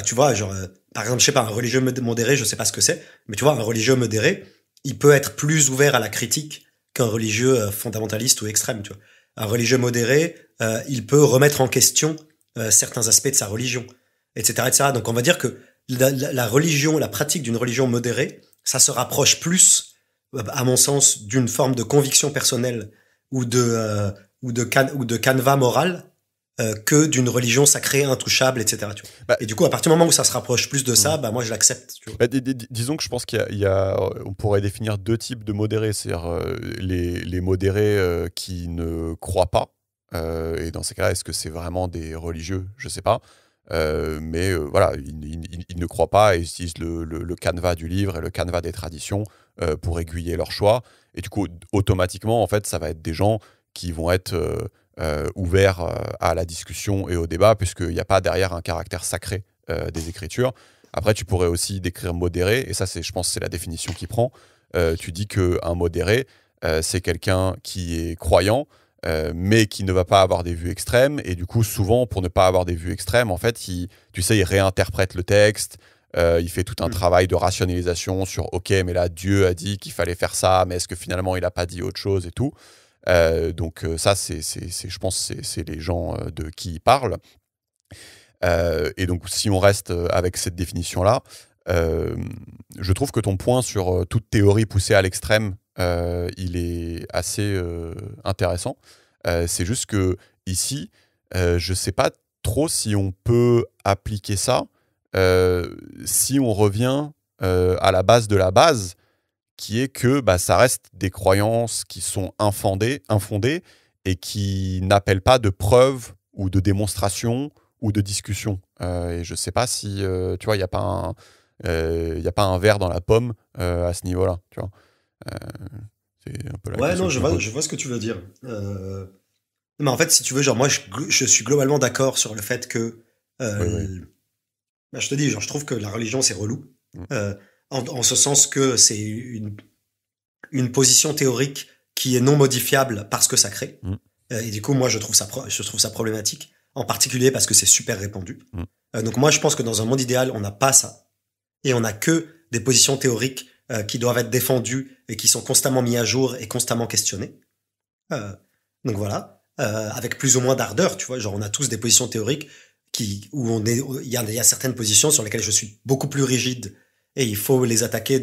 Tu vois, genre... par exemple, je sais pas, un religieux modéré, je sais pas ce que c'est, mais tu vois, un religieux modéré, il peut être plus ouvert à la critique qu'un religieux fondamentaliste ou extrême, tu vois. Un religieux modéré, il peut remettre en question certains aspects de sa religion, etc., etc. Donc on va dire que la religion, la pratique d'une religion modérée, ça se rapproche plus, à mon sens, d'une forme de conviction personnelle ou de canevas moral que d'une religion sacrée, intouchable, etc. Tu vois. Et du coup, à partir du moment où ça se rapproche plus de ça, moi je l'accepte. Tu vois. Disons que je pense on pourrait définir deux types de modérés, c'est-à-dire les modérés qui ne croient pas. Et dans ces cas-là, est-ce que c'est vraiment des religieux ? Je ne sais pas. Mais voilà, ils ne croient pas et ils utilisent le canevas du livre et le canevas des traditions pour aiguiller leur choix. Et du coup, automatiquement, en fait, ça va être des gens qui vont être ouverts à la discussion et au débat, puisqu'il n'y a pas derrière un caractère sacré des Écritures. Après, tu pourrais aussi décrire modéré, et ça, je pense que c'est la définition qu'il prend. Tu dis qu'un modéré, c'est quelqu'un qui est croyant, mais qui ne va pas avoir des vues extrêmes. Et du coup, souvent, pour ne pas avoir des vues extrêmes, en fait, il réinterprète le texte, il fait tout un travail de rationalisation sur « Ok, mais là, Dieu a dit qu'il fallait faire ça, mais est-ce que finalement, il n'a pas dit autre chose ?» et tout. Donc ça, je pense que c'est les gens de qui il parle. Et donc, si on reste avec cette définition-là, je trouve que ton point sur toute théorie poussée à l'extrême, il est assez intéressant. C'est juste que ici, je ne sais pas trop si on peut appliquer ça si on revient à la base de la base, qui est que ça reste des croyances qui sont infondées et qui n'appellent pas de preuves ou de démonstrations ou de discussions. Et je ne sais pas si, tu vois, il n'y a pas un verre dans la pomme à ce niveau-là. Tu vois. C'est un peu la question. Je vois ce que tu veux dire. Mais en fait, si tu veux, genre, moi, je suis globalement d'accord sur le fait que, Oui, oui. bah, je te dis, genre, je trouve que la religion, c'est relou. Mm, Euh, en ce sens que c'est une position théorique qui est non modifiable parce que ça crée. mm, Et du coup, moi, je trouve ça problématique, en particulier parce que c'est super répandu. mm. Donc moi, je pense que dans un monde idéal, on n'a pas ça. Et on n'a que des positions théoriques qui doivent être défendues et qui sont constamment mises à jour et constamment questionnées. Euh, donc voilà, avec plus ou moins d'ardeur, tu vois, genre on a tous des positions théoriques où il y a certaines positions sur lesquelles je suis beaucoup plus rigide et il faut les attaquer,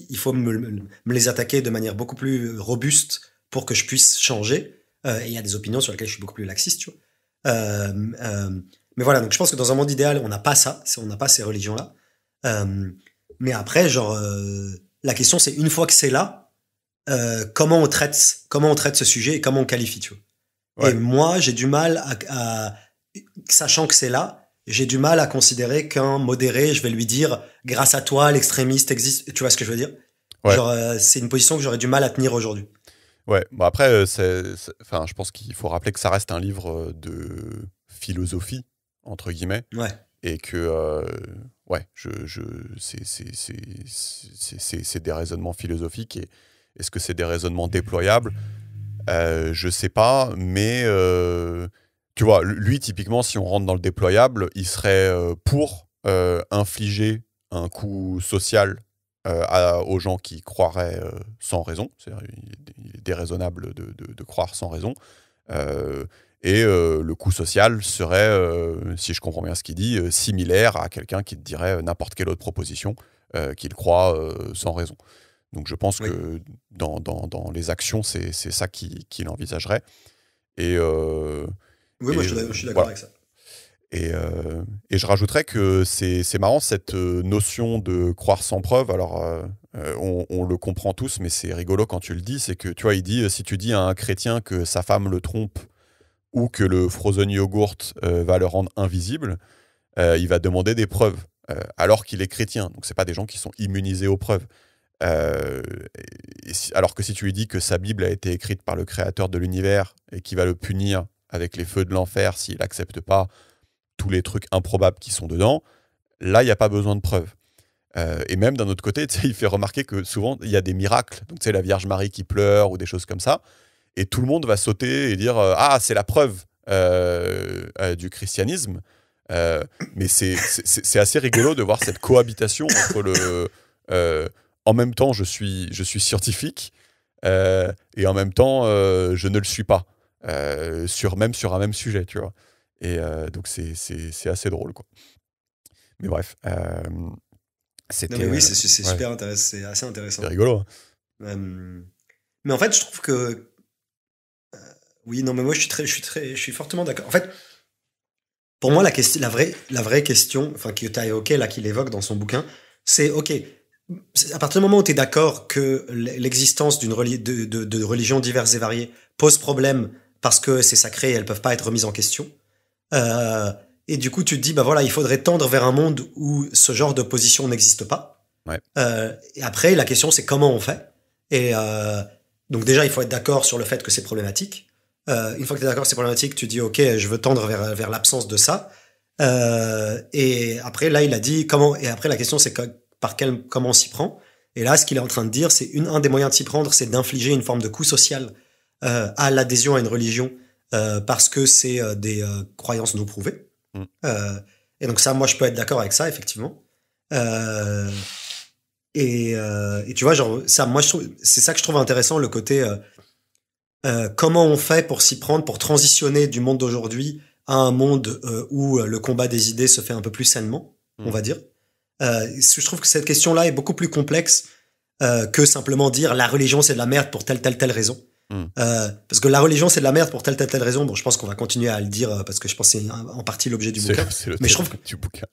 il faut me les attaquer de manière beaucoup plus robuste pour que je puisse changer. Et il y a des opinions sur lesquelles je suis beaucoup plus laxiste, tu vois. Mais voilà, donc je pense que dans un monde idéal, on n'a pas ça, on n'a pas ces religions-là. Mais après, genre, la question c'est une fois que c'est là, comment on traite ce sujet et comment on qualifie, tu vois. Et Ouais. moi, j'ai du mal sachant que c'est là, j'ai du mal à considérer qu'un modéré, je vais lui dire, grâce à toi, l'extrémiste existe. Tu vois ce que je veux dire? Ouais. Genre, c'est une position que j'aurais du mal à tenir aujourd'hui. Ouais. Bon, après, enfin, je pense qu'il faut rappeler que ça reste un livre de philosophie, entre guillemets, Ouais, et que, ouais, c'est des raisonnements philosophiques. Et est-ce que c'est des raisonnements déployables? Je sais pas, mais tu vois, lui, typiquement, si on rentre dans le déployable, il serait pour infliger un coup social aux gens qui croiraient sans raison. C'est-à-dire, il est déraisonnable de croire sans raison. Euh, et le coût social serait, si je comprends bien ce qu'il dit, similaire à quelqu'un qui te dirait n'importe quelle autre proposition qu'il croit sans raison. Donc je pense oui. que dans les actions, c'est ça qu'il envisagerait. Et, Oui, moi, je suis d'accord voilà. avec ça. Et je rajouterais que c'est marrant cette notion de croire sans preuve. Alors, on le comprend tous, mais c'est rigolo quand tu le dis. C'est que, tu vois, il dit, si tu dis à un chrétien que sa femme le trompe ou que le frozen yogurt va le rendre invisible, il va demander des preuves, alors qu'il est chrétien. Donc, c'est pas des gens qui sont immunisés aux preuves. Euh, alors que si tu lui dis que sa Bible a été écrite par le créateur de l'univers et qu'il va le punir avec les feux de l'enfer s'il n'accepte pas tous les trucs improbables qui sont dedans, là, il n'y a pas besoin de preuves. Et même d'un autre côté, il fait remarquer que souvent, il y a des miracles. Donc, tu sais, la Vierge Marie qui pleure ou des choses comme ça. Et tout le monde va sauter et dire ah, c'est la preuve du christianisme. Euh, mais c'est assez rigolo de voir cette cohabitation entre le. euh, en même temps, je suis scientifique et en même temps, je ne le suis pas. Même sur un même sujet, tu vois. Et donc, c'est assez drôle, quoi. Mais bref, Non, mais c'était. oui, c'est Ouais, super intéressant, c'est assez c'était intéressant. rigolo, hein. Euh, mais en fait, je trouve que, oui, non, mais moi, je suis fortement d'accord. En fait, pour moi, la vraie question, enfin, que tu as évoquée, là, qu'il évoque dans son bouquin, c'est, OK, à partir du moment où tu es d'accord que l'existence de religions diverses et variées pose problème parce que c'est sacré et elles peuvent pas être remises en question, euh, et du coup, tu te dis, bah voilà, il faudrait tendre vers un monde où ce genre de position n'existe pas. Ouais. Et après, la question, c'est comment on fait. Et donc déjà, il faut être d'accord sur le fait que c'est problématique. Une fois que tu es d'accord que c'est problématique, tu dis, OK, je veux tendre vers l'absence de ça. Et après, là, il a dit comment. Et après, la question, c'est comment on s'y prend. Et là, ce qu'il est en train de dire, c'est un des moyens de s'y prendre, c'est d'infliger une forme de coût social à l'adhésion à une religion parce que c'est des croyances non prouvées. Mm. Et donc ça, moi, je peux être d'accord avec ça, effectivement. Euh, et tu vois, genre, ça, moi, c'est ça que je trouve intéressant, le côté comment on fait pour s'y prendre, pour transitionner du monde d'aujourd'hui à un monde où le combat des idées se fait un peu plus sainement, on Mm. va dire. Je trouve que cette question-là est beaucoup plus complexe que simplement dire la religion c'est de la merde pour telle raison. Mm. Parce que la religion c'est de la merde pour telle raison. Bon, je pense qu'on va continuer à le dire parce que je pense que c'est en partie l'objet du bouquin. C'est le Mais je thème trouve que, du bouquin.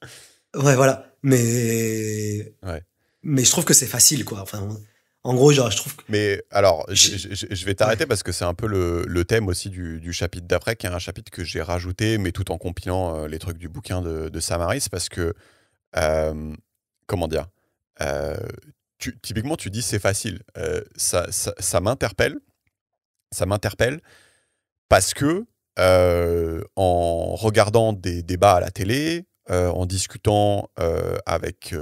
ouais, voilà. Ouais. Mais je trouve que c'est facile, quoi. Enfin, en gros, genre, je trouve que, Mais alors, je- je vais ouais, t'arrêter parce que c'est un peu le thème aussi du chapitre d'après, qui est un chapitre que j'ai rajouté, mais tout en compilant les trucs du bouquin de Samaris, parce que, euh, comment dire, euh, typiquement, tu dis c'est facile. Ça m'interpelle parce que en regardant des débats à la télé, en discutant avec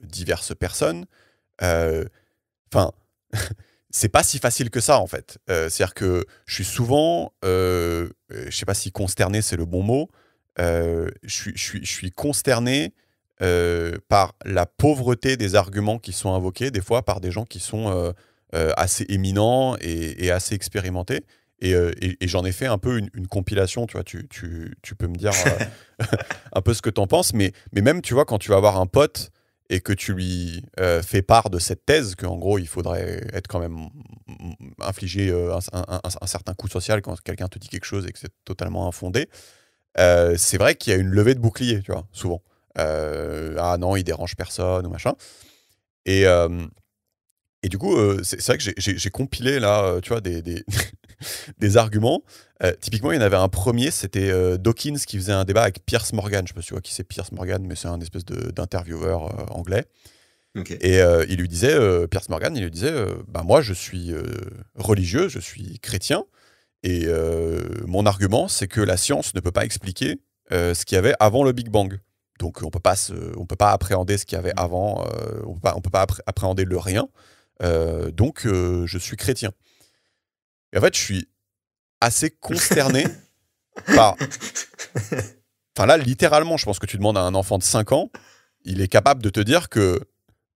diverses personnes. Enfin, c'est pas si facile que ça, en fait. C'est-à-dire que je suis souvent, je sais pas si consterné, c'est le bon mot, je suis consterné par la pauvreté des arguments qui sont invoqués, des fois par des gens qui sont assez éminents et assez expérimentés. Et j'en ai fait un peu une compilation, tu vois, tu peux me dire un peu ce que t'en penses, mais même, tu vois, quand tu vas avoir un pote et que tu lui fais part de cette thèse, qu'en gros, il faudrait être quand même infliger un certain coup social quand quelqu'un te dit quelque chose et que c'est totalement infondé, c'est vrai qu'il y a une levée de bouclier, tu vois, souvent. Ah non, il dérange personne ou machin. Et, et du coup, c'est vrai que j'ai compilé là, tu vois, des arguments. Typiquement, il y en avait un premier, c'était Dawkins qui faisait un débat avec Piers Morgan. Je sais pas si tu vois qui c'est Piers Morgan, mais c'est un espèce d'intervieweur anglais. Ok. Et il lui disait, Piers Morgan, il lui disait, bah moi je suis religieux, je suis chrétien, et mon argument c'est que la science ne peut pas expliquer ce qu'il y avait avant le Big Bang. Donc on peut pas appréhender ce qu'il y avait avant, on peut pas appréhender le rien. Donc je suis chrétien. Et en fait, je suis assez consterné par... Enfin là, littéralement, je pense que tu demandes à un enfant de 5 ans, il est capable de te dire que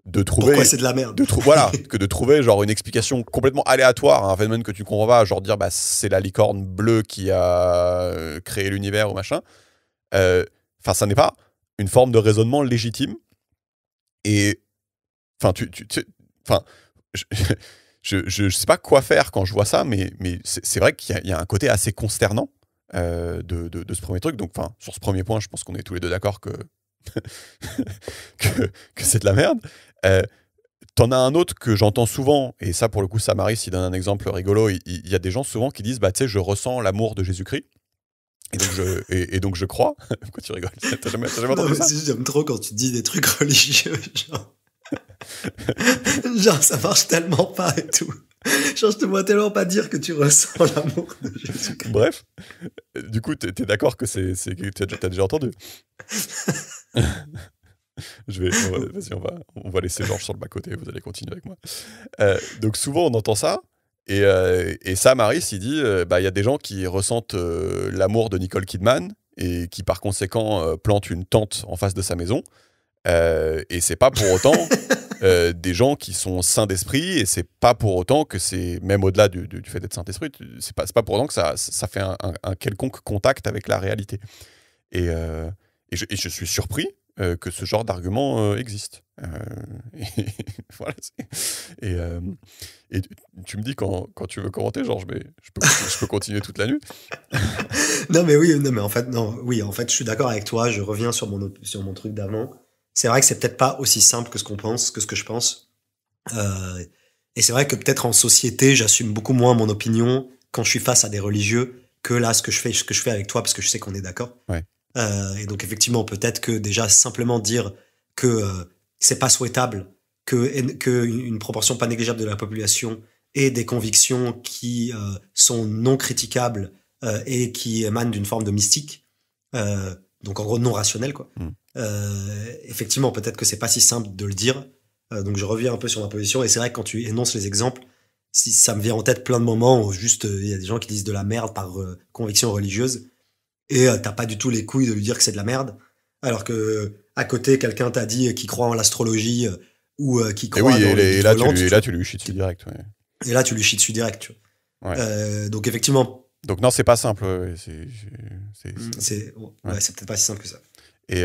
de trouver... Pourquoi c'est de la merde? Voilà, que de trouver genre une explication complètement aléatoire à un phénomène que tu ne comprends pas, genre dire bah, c'est la licorne bleue qui a créé l'univers ou machin. Enfin, ça n'est pas une forme de raisonnement légitime. Et... Enfin, enfin, je sais pas quoi faire quand je vois ça, mais c'est vrai qu'il y a un côté assez consternant de ce premier truc. Donc, enfin, sur ce premier point, je pense qu'on est tous les deux d'accord que, que c'est de la merde. T'en as un autre que j'entends souvent, et ça, pour le coup, Samaris, il donne un exemple rigolo. Il y a des gens souvent qui disent, bah, tu sais, je ressens l'amour de Jésus-Christ. Et donc je crois. Pourquoi tu rigoles? T'as jamais entendu ça? J'aime trop quand tu dis des trucs religieux, genre. Genre, ça marche tellement pas et tout. Genre, je te vois tellement pas dire que tu ressens l'amour de Jésus-Christ. Bref, du coup, t'es d'accord que t'as déjà entendu? Vas-y, on va laisser Georges sur le bas-côté, vous allez continuer avec moi. Donc souvent, on entend ça, et Sam Harris, il dit, bah, y a des gens qui ressentent l'amour de Nicole Kidman, et qui, par conséquent, plantent une tente en face de sa maison. Et c'est pas pour autant des gens qui sont saints d'esprit, et c'est pas pour autant que c'est, même au-delà du fait d'être saint d'esprit, c'est pas pour autant que ça fait un quelconque contact avec la réalité. Et je suis surpris que ce genre d'argument existe. Voilà, et tu me dis quand tu veux commenter, Georges, mais je peux continuer toute la nuit. Non, mais en fait, non, oui, en fait, je suis d'accord avec toi. Je reviens sur mon truc d'avant. C'est vrai que c'est peut-être pas aussi simple que ce qu'on pense, que ce que je pense. Et c'est vrai que peut-être en société, j'assume beaucoup moins mon opinion quand je suis face à des religieux que là, ce que je fais avec toi, parce que je sais qu'on est d'accord. Ouais. Et donc effectivement, peut-être que déjà simplement dire que c'est pas souhaitable que une proportion pas négligeable de la population ait des convictions qui sont non critiquables et qui émanent d'une forme de mystique, donc en gros non rationnel, quoi. Effectivement, peut-être que c'est pas si simple de le dire. Donc je reviens un peu sur ma position, et c'est vrai que quand tu énonces les exemples, si ça me vient en tête plein de moments où juste il y a des gens qui disent de la merde par conviction religieuse, et t'as pas du tout les couilles de lui dire que c'est de la merde, alors que à côté quelqu'un t'a dit qui croit en l'astrologie ou qui croit dans les là tu lui chies dessus direct. Ouais. Et là tu lui chies dessus direct, tu vois. Ouais. Donc effectivement. Donc non, c'est pas simple. C'est peut-être pas si simple que ça. Et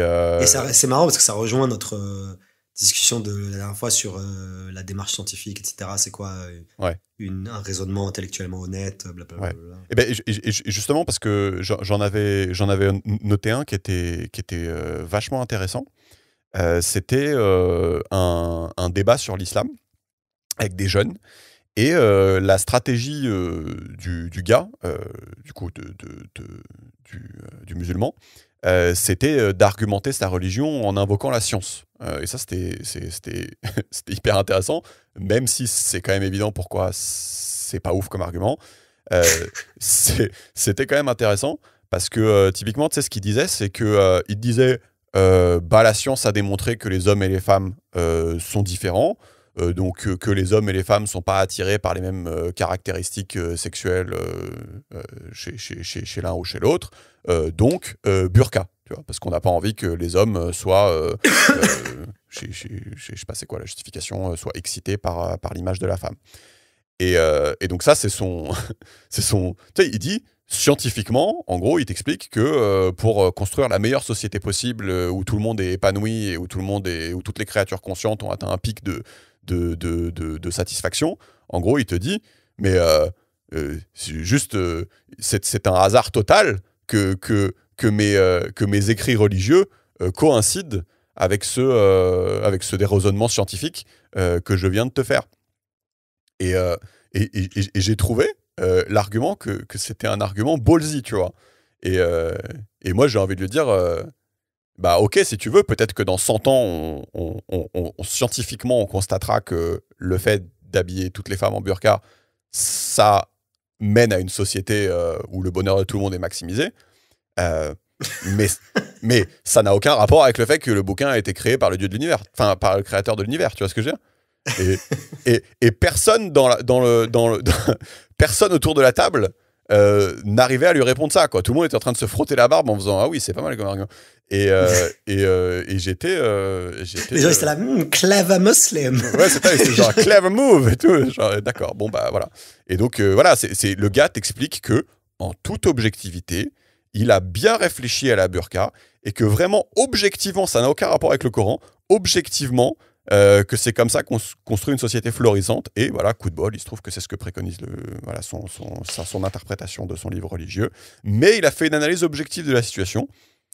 c'est marrant parce que ça rejoint notre discussion de la dernière fois sur la démarche scientifique, etc. C'est quoi un raisonnement intellectuellement honnête, blablabla. Ouais. Et justement, parce que j'en avais noté un qui était vachement intéressant. C'était un débat sur l'islam avec des jeunes. Et la stratégie du gars, du coup du musulman, c'était d'argumenter sa religion en invoquant la science. Et ça, c'était hyper intéressant, même si c'est quand même évident pourquoi c'est pas ouf comme argument. C'était quand même intéressant parce que typiquement, tu sais, ce qu'il disait, c'est que il disait la science a démontré que les hommes et les femmes sont différents. Donc que les hommes et les femmes ne sont pas attirés par les mêmes caractéristiques sexuelles chez l'un ou chez l'autre. Donc, burqa, tu vois, parce qu'on n'a pas envie que les hommes soient, je sais pas c'est quoi la justification, soient excités par l'image de la femme. Et donc ça, c'est son... tu sais, il dit, scientifiquement, en gros, il t'explique que pour construire la meilleure société possible, où tout le monde est épanoui et où toutes les créatures conscientes ont atteint un pic de satisfaction, en gros, il te dit, mais c'est juste, c'est un hasard total que mes écrits religieux coïncident avec ceux des raisonnements scientifiques que je viens de te faire. Et j'ai trouvé l'argument que c'était un argument ballsy, tu vois. Et moi, j'ai envie de lui dire, ok, si tu veux, peut-être que dans 100 ans, scientifiquement, on constatera que le fait d'habiller toutes les femmes en burqa, ça mène à une société où le bonheur de tout le monde est maximisé. Mais ça n'a aucun rapport avec le fait que le bouquin a été créé par le dieu de l'univers, enfin par le créateur de l'univers, tu vois ce que je veux dire? Et personne personne autour de la table n'arrivait à lui répondre ça, quoi. Tout le monde était en train de se frotter la barbe en faisant ah oui, c'est pas mal comme argument. Et j'étais les gens étaient là, clever muslim. Ouais, c'était genre clever move et tout, genre d'accord, bon bah voilà. Et donc voilà, c'est le gars t'explique que en toute objectivité, il a bien réfléchi à la burqa et que vraiment objectivement, ça n'a aucun rapport avec le Coran, objectivement que c'est comme ça qu'on construit une société florissante. Et voilà, coup de bol, il se trouve que c'est ce que préconise son interprétation de son livre religieux. Mais il a fait une analyse objective de la situation.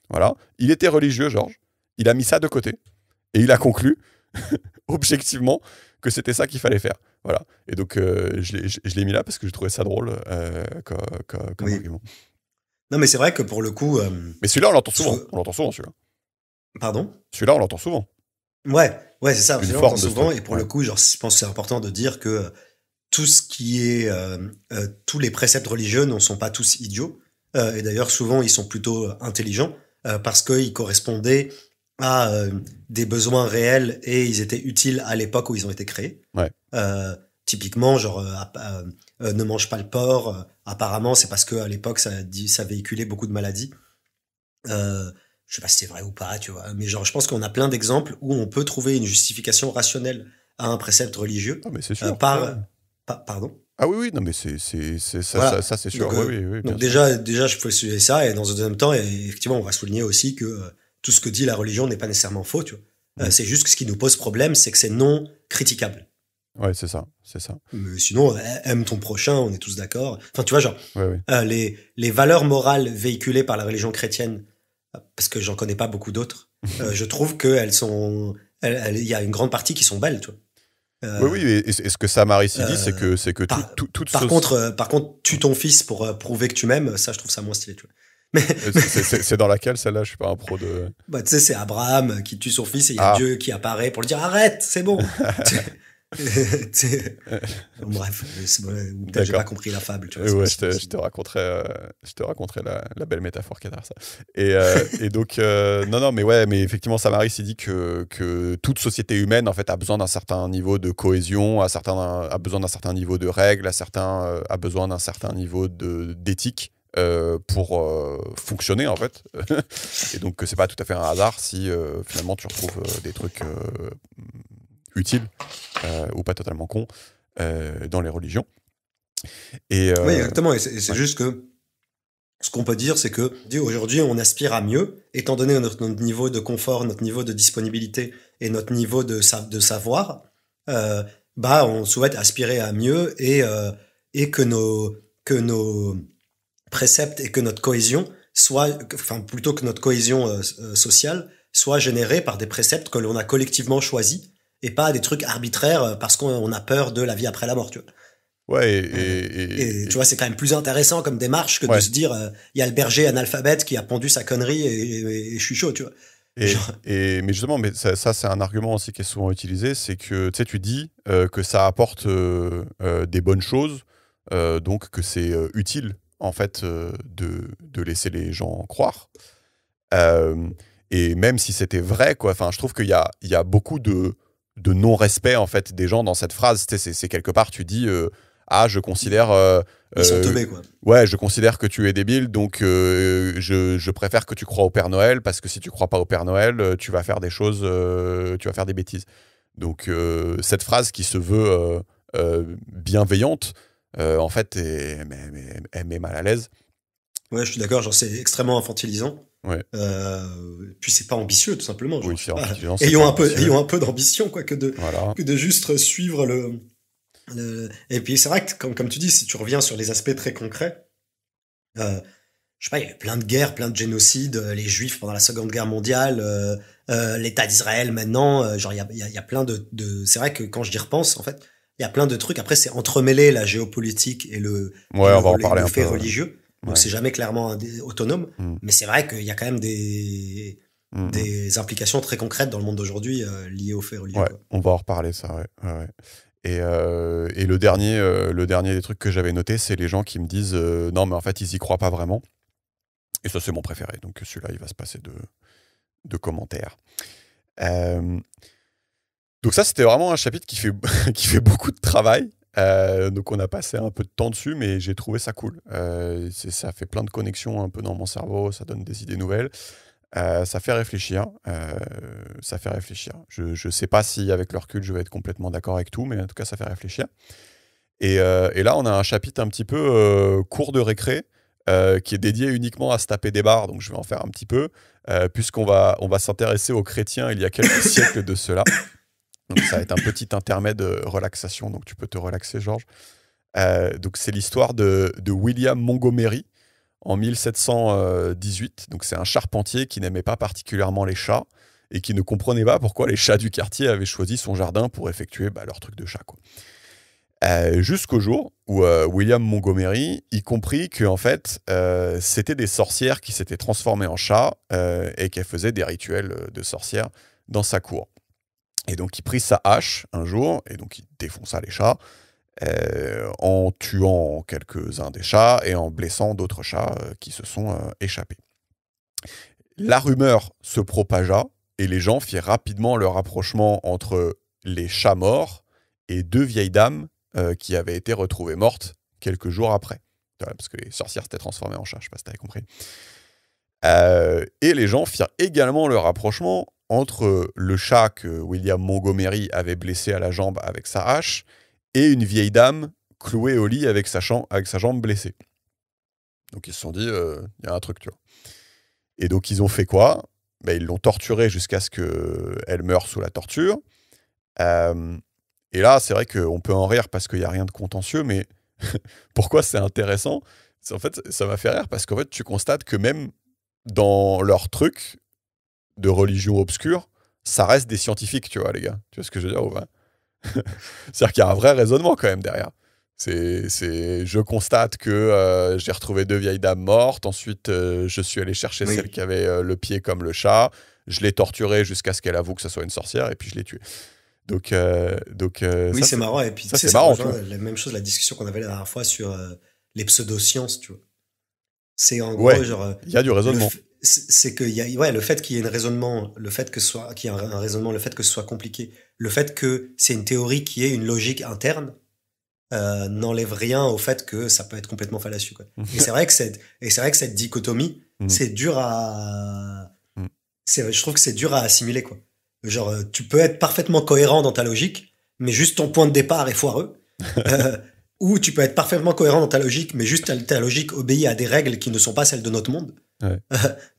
Voilà, il était religieux, Georges. Il a mis ça de côté. Et il a conclu, objectivement, que c'était ça qu'il fallait faire. Voilà. Et donc, je l'ai mis là parce que je trouvais ça drôle comme argument. Non, mais c'est vrai que pour le coup... Mais celui-là, on l'entend souvent. On l'entend souvent, celui-là. Pardon ? Celui-là, on l'entend souvent. Ouais, c'est ça. Une forme de souvent, et pour le coup, genre, je pense que c'est important de dire que tout ce qui est... tous les préceptes religieux ne sont pas tous idiots. Et d'ailleurs, souvent, ils sont plutôt intelligents parce qu'ils correspondaient à des besoins réels et ils étaient utiles à l'époque où ils ont été créés. Ouais. Typiquement, genre, ne mange pas le porc. Apparemment, c'est parce qu'à l'époque, ça véhiculait beaucoup de maladies. Je sais pas si c'est vrai ou pas, tu vois. Mais genre, je pense qu'on a plein d'exemples où on peut trouver une justification rationnelle à un précepte religieux. Ah, mais c'est sûr. Pardon. Ah oui, non, mais c'est ça, voilà. Ça c'est sûr. Donc, oui, donc déjà, je peux souligner ça, et dans un deuxième temps, effectivement, on va souligner aussi que tout ce que dit la religion n'est pas nécessairement faux, tu vois. C'est juste que ce qui nous pose problème, c'est que c'est non critiquable. Ouais, c'est ça. Mais sinon, aime ton prochain, on est tous d'accord. Enfin, tu vois, genre, ouais. Les valeurs morales véhiculées par la religion chrétienne, parce que j'en connais pas beaucoup d'autres, je trouve qu'elles sont... Il y a une grande partie qui sont belles, tu vois. Oui, et ce que Samaris dit, c'est que tout par contre, tue ton fils pour prouver que tu m'aimes, ça, je trouve ça moins stylé, tu vois. Mais c'est dans laquelle, celle-là, je suis pas un pro de... Bah, tu sais, c'est Abraham qui tue son fils et il y a Dieu qui apparaît pour lui dire « Arrête, c'est bon !» Bref, peut-être j'ai pas compris la fable, tu vois. Ouais, je te raconterai la belle métaphore qu'il y a derrière ça. Et donc, non, mais effectivement, Samaris, il dit que toute société humaine, en fait, a besoin d'un certain niveau de cohésion, a besoin d'un certain niveau de règles, a besoin d'un certain niveau d'éthique pour fonctionner, en fait. Et donc, c'est pas tout à fait un hasard si finalement tu retrouves des trucs utiles ou pas totalement cons dans les religions. Oui, exactement. Et c'est juste que ce qu'on peut dire, c'est que aujourd'hui, on aspire à mieux, étant donné notre niveau de confort, notre niveau de disponibilité et notre niveau de savoir. On souhaite aspirer à mieux et que nos préceptes et que notre cohésion plutôt que notre cohésion sociale soit générée par des préceptes que l'on a collectivement choisis et pas des trucs arbitraires parce qu'on a peur de la vie après la mort, tu vois. Ouais, et tu vois, c'est quand même plus intéressant comme démarche que de se dire y a le berger analphabète qui a pondu sa connerie et je suis chaud, tu vois. Mais justement, ça c'est un argument aussi qui est souvent utilisé, c'est que tu dis que ça apporte des bonnes choses donc que c'est utile en fait de laisser les gens croire. Et même si c'était vrai, quoi, enfin, je trouve qu'il y a beaucoup de non-respect en fait des gens dans cette phrase. C'est quelque part, tu dis je considère. Ils sont teubés, quoi. Ouais, je considère que tu es débile, donc je préfère que tu crois au Père Noël, parce que si tu crois pas au Père Noël, tu vas faire des choses, tu vas faire des bêtises. Donc cette phrase qui se veut bienveillante, en fait, elle met mal à l'aise. Ouais, je suis d'accord, genre c'est extrêmement infantilisant. Ouais. Puis c'est pas ambitieux, tout simplement. Genre, Oui, c'est infantilisant, ayons un peu d'ambition, quoi, voilà. que de juste suivre Et puis c'est vrai que, comme tu dis, si tu reviens sur les aspects très concrets, je sais pas, il y a eu plein de guerres, plein de génocides, les Juifs pendant la Seconde Guerre mondiale, l'État d'Israël maintenant, genre il y a plein c'est vrai que quand j'y repense, en fait, il y a plein de trucs. Après, c'est entremêler la géopolitique et Ouais, on va en parler le un fait peu. religieux. Donc Ouais. c'est jamais clairement autonome, mais c'est vrai qu'il y a quand même des implications très concrètes dans le monde d'aujourd'hui liées aux faits religieux. Ouais, Quoi. on va en reparler, ça, ouais. Ouais. Et le dernier des trucs que j'avais noté, c'est les gens qui me disent non, mais en fait, ils y croient pas vraiment. Et ça, c'est mon préféré. Donc celui-là, il va se passer de commentaires. Donc ça, c'était vraiment un chapitre qui fait beaucoup de travail. Donc on a passé un peu de temps dessus, mais j'ai trouvé ça cool. Ça fait plein de connexions un peu dans mon cerveau, ça donne des idées nouvelles. Ça fait réfléchir. Je sais pas si avec le recul je vais être complètement d'accord avec tout, mais en tout cas ça fait réfléchir. Et là on a un chapitre un petit peu cours de récré qui est dédié uniquement à se taper des barres, donc je vais en faire un petit peu, puisqu'on va s'intéresser aux chrétiens il y a quelques siècles de cela. Donc ça va être un petit intermède de relaxation, donc tu peux te relaxer, Georges. Donc c'est l'histoire de William Montgomery en 1718. Donc c'est un charpentier qui n'aimait pas particulièrement les chats et qui ne comprenait pas pourquoi les chats du quartier avaient choisi son jardin pour effectuer leur truc de chat, quoi. Jusqu'au jour où William Montgomery y comprit que en fait c'était des sorcières qui s'étaient transformées en chats et qu'elles faisaient des rituels de sorcières dans sa cour. Et donc il prit sa hache un jour et donc il défonça les chats en tuant quelques-uns des chats et en blessant d'autres chats qui se sont échappés. La rumeur se propagea et les gens firent rapidement le rapprochement entre les chats morts et deux vieilles dames qui avaient été retrouvées mortes quelques jours après. Voilà, parce que les sorcières s'étaient transformées en chats, je ne sais pas si tu avais compris. Et les gens firent également le rapprochement entre le chat que William Montgomery avait blessé à la jambe avec sa hache et une vieille dame clouée au lit avec sa jambe blessée. Donc ils se sont dit, il y a un truc, tu vois. Et donc ils ont fait quoi ? Ils l'ont torturée jusqu'à ce qu'elle meure sous la torture. Et là, c'est vrai qu'on peut en rire parce qu'il n'y a rien de contentieux, mais pourquoi c'est intéressant ? En fait, ça m'a fait rire parce qu'en fait, tu constates que même dans leur truc de religion obscure, ça reste des scientifiques, tu vois, les gars. Tu vois ce que je veux dire ou pas ? C'est-à-dire qu'il y a un vrai raisonnement quand même derrière. Je constate que j'ai retrouvé deux vieilles dames mortes, ensuite je suis allé chercher celle qui avait le pied comme le chat, je l'ai torturée jusqu'à ce qu'elle avoue que ce soit une sorcière, et puis je l'ai tuée. Donc oui, ça, c'est marrant, et puis ça, c'est ça marrant, rejoint la même chose, la discussion qu'on avait la dernière fois sur les pseudosciences, tu vois. C'est en gros, genre... il y a du raisonnement. C'est que le fait qu'il y ait un raisonnement, le fait que ce soit compliqué, le fait que c'est une théorie qui ait une logique interne, n'enlève rien au fait que ça peut être complètement fallacieux, quoi. Et c'est vrai que cette dichotomie, c'est dur à... je trouve que c'est dur à assimiler, quoi. Genre, tu peux être parfaitement cohérent dans ta logique, mais juste ton point de départ est foireux. Ou tu peux être parfaitement cohérent dans ta logique, mais juste ta logique obéit à des règles qui ne sont pas celles de notre monde. Ouais.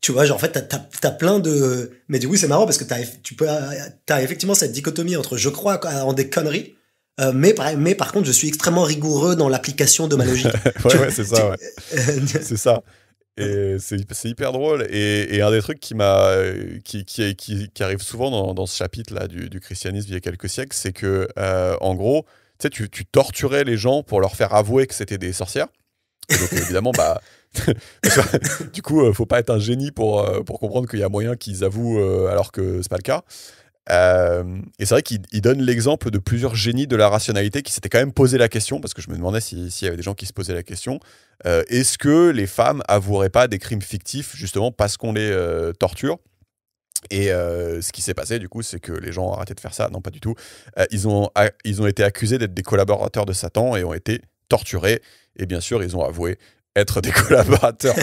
Tu vois, genre, en fait, t'as plein de... Mais du coup, c'est marrant parce que t'as effectivement cette dichotomie entre je crois en des conneries, mais par contre, je suis extrêmement rigoureux dans l'application de ma logique. ouais, c'est ça, ouais. C'est ça. Et c'est hyper drôle. Et un des trucs qui arrive souvent dans ce chapitre-là du christianisme il y a quelques siècles, c'est que, en gros, tu torturais les gens pour leur faire avouer que c'était des sorcières. Et donc, évidemment, du coup, faut pas être un génie pour comprendre qu'il y a moyen qu'ils avouent alors que c'est pas le cas. Et c'est vrai qu'il donne l'exemple de plusieurs génies de la rationalité qui s'étaient quand même posé la question, parce que je me demandais s'il y avait des gens qui se posaient la question, est-ce que les femmes avoueraient pas des crimes fictifs justement parce qu'on les torture? Et ce qui s'est passé, du coup, c'est que les gens ont arrêté de faire ça. Non, pas du tout. Ils ont été accusés d'être des collaborateurs de Satan et ont été torturés. Et bien sûr, ils ont avoué être des collaborateurs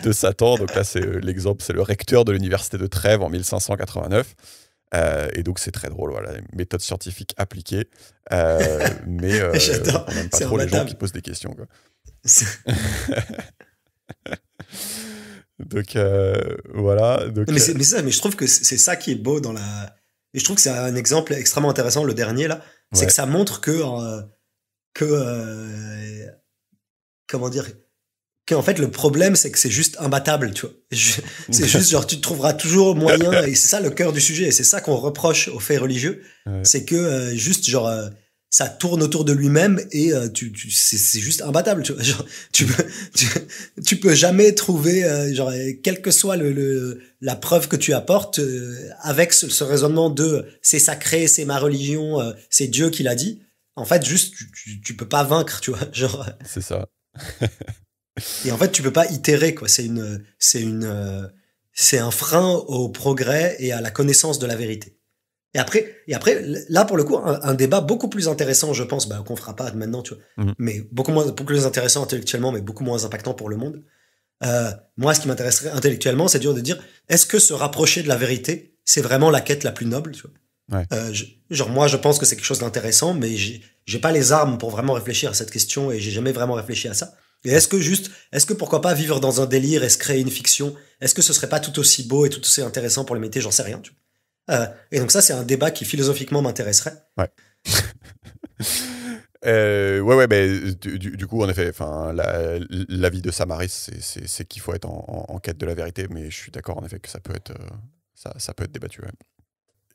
de Satan. Donc là, c'est l'exemple, c'est le recteur de l'université de Trèves en 1589. Et donc, c'est très drôle, voilà, méthode scientifique appliquée. Mais J'adore, on n'aime pas c'est trop les gens imbattable. qui posent des questions, quoi. C'est- Donc, voilà. Donc, mais c'est ça, mais je trouve que c'est ça qui est beau dans la. Et je trouve que c'est un exemple extrêmement intéressant, le dernier là. C'est que ouais, ça montre que comment dire, qu'en fait le problème c'est que c'est juste imbattable, tu vois. C'est juste genre tu trouveras toujours moyen, et c'est ça le cœur du sujet, et c'est ça qu'on reproche aux faits religieux, ouais, c'est que juste genre ça tourne autour de lui-même et c'est juste imbattable, tu vois. Genre, tu, tu peux jamais trouver genre quelle que soit la preuve que tu apportes avec ce raisonnement de c'est sacré, c'est ma religion, c'est Dieu qui l'a dit. En fait, juste tu peux pas vaincre, tu vois. Genre c'est ça. et en fait, tu peux pas itérer, quoi. C'est un frein au progrès et à la connaissance de la vérité. Et après, là, pour le coup, un débat beaucoup plus intéressant, je pense, bah, qu'on fera pas maintenant, tu vois. Mhm. Mais beaucoup plus intéressant intellectuellement, mais beaucoup moins impactant pour le monde. Moi, ce qui m'intéresserait intellectuellement, c'est dur de dire, est-ce que se rapprocher de la vérité, c'est vraiment la quête la plus noble, tu vois? Ouais. Genre, moi, je pense que c'est quelque chose d'intéressant, mais j'ai pas les armes pour vraiment réfléchir à cette question et j'ai jamais vraiment réfléchi à ça. Et est-ce que pourquoi pas vivre dans un délire et se créer une fiction? Est-ce que ce serait pas tout aussi beau et tout aussi intéressant pour les métiers? J'en sais rien, tu vois. Et donc ça, c'est un débat qui philosophiquement m'intéresserait. Ouais. Ouais, mais du coup, en effet, l'avis de Samaris, c'est qu'il faut être en quête de la vérité, mais je suis d'accord, en effet, que ça peut être, ça peut être débattu. Ouais.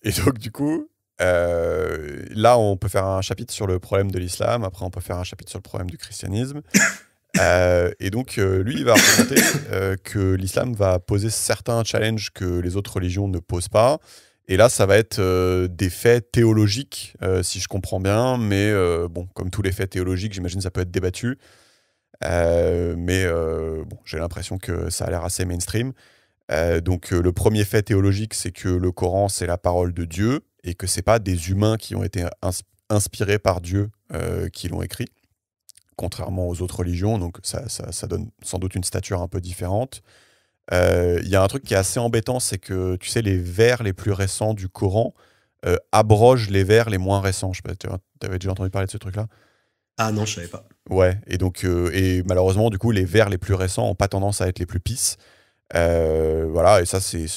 Et donc, du coup, là, on peut faire un chapitre sur le problème de l'islam, après, on peut faire un chapitre sur le problème du christianisme. Et donc, lui, il va argumenter que l'islam va poser certains challenges que les autres religions ne posent pas. Et là, ça va être des faits théologiques, si je comprends bien. Mais bon, comme tous les faits théologiques, j'imagine que ça peut être débattu. Mais bon, j'ai l'impression que ça a l'air assez mainstream. Donc, le premier fait théologique, c'est que le Coran, c'est la parole de Dieu et que c'est pas des humains qui ont été inspirés par Dieu qui l'ont écrit, contrairement aux autres religions. Donc, ça donne sans doute une stature un peu différente. Il y a un truc qui est assez embêtant, c'est que, tu sais, les vers les plus récents du Coran abrogent les vers les moins récents. Je sais pas, tu avais déjà entendu parler de ce truc-là? Ah non, je savais pas. Ouais, et donc, et malheureusement, du coup, les vers les plus récents n'ont pas tendance à être les plus pisses. Voilà, et ça, c'est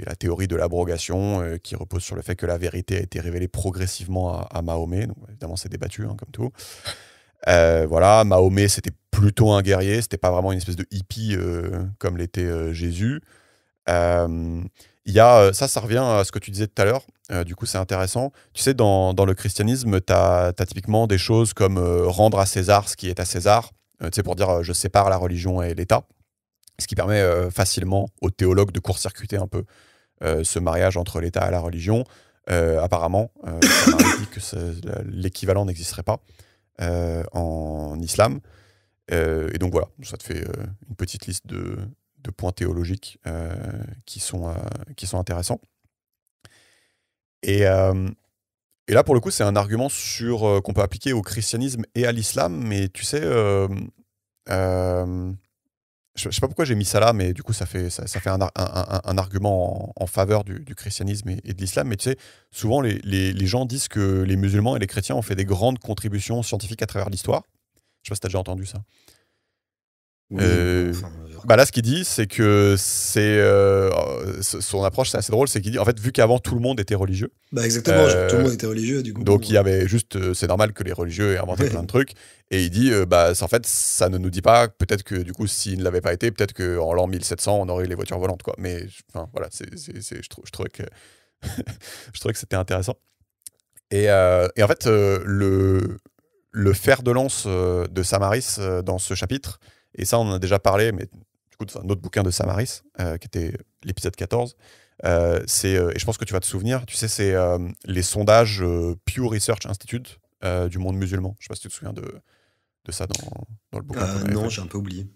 la théorie de l'abrogation qui repose sur le fait que la vérité a été révélée progressivement à Mahomet. Donc, évidemment, c'est débattu, hein, comme tout. Voilà, Mahomet, c'était plutôt un guerrier, c'était pas vraiment une espèce de hippie comme l'était Jésus. Il y a, ça revient à ce que tu disais tout à l'heure. Du coup, c'est intéressant. Tu sais, dans le christianisme, tu as typiquement des choses comme rendre à César ce qui est à César. Tu sais, pour dire je sépare la religion et l'État. Ce qui permet facilement aux théologues de court-circuiter un peu ce mariage entre l'État et la religion. Apparemment, Samaris dit que l'équivalent n'existerait pas en islam. Et donc voilà, ça te fait une petite liste de points théologiques qui sont intéressants. Et là, pour le coup, c'est un argument qu'on peut appliquer au christianisme et à l'islam, mais tu sais, je sais pas pourquoi j'ai mis ça là, mais du coup, ça fait un argument en faveur du christianisme et de l'islam. Mais tu sais, souvent, les gens disent que les musulmans et les chrétiens ont fait des grandes contributions scientifiques à travers l'histoire. Je sais pas si tu as déjà entendu ça. Oui, enfin, Bah là, ce qu'il dit, c'est que son approche, c'est assez drôle, c'est qu'il dit, en fait, vu qu'avant tout le monde était religieux, bah exactement, genre, tout le monde était religieux, du coup. donc Bon, il y avait juste, c'est normal que les religieux aient inventé plein de trucs, et il dit, bah en fait, ça ne nous dit pas, peut-être que du coup, s'il ne l'avait pas été, peut-être qu'en l'an 1700, on aurait eu les voitures volantes, quoi. Mais enfin, voilà, je trouvais que je trouvais que c'était intéressant. Et en fait, le fer de lance de Samaris dans ce chapitre, et ça on en a déjà parlé, mais du coup c'est un autre bouquin de Samaris, qui était l'épisode 14, Et je pense que tu vas te souvenir, tu sais, c'est les sondages Pew Research Institute du monde musulman. Je sais pas si tu te souviens de ça dans le bouquin qu'on avait Non, fait. j'ai un peu oublié.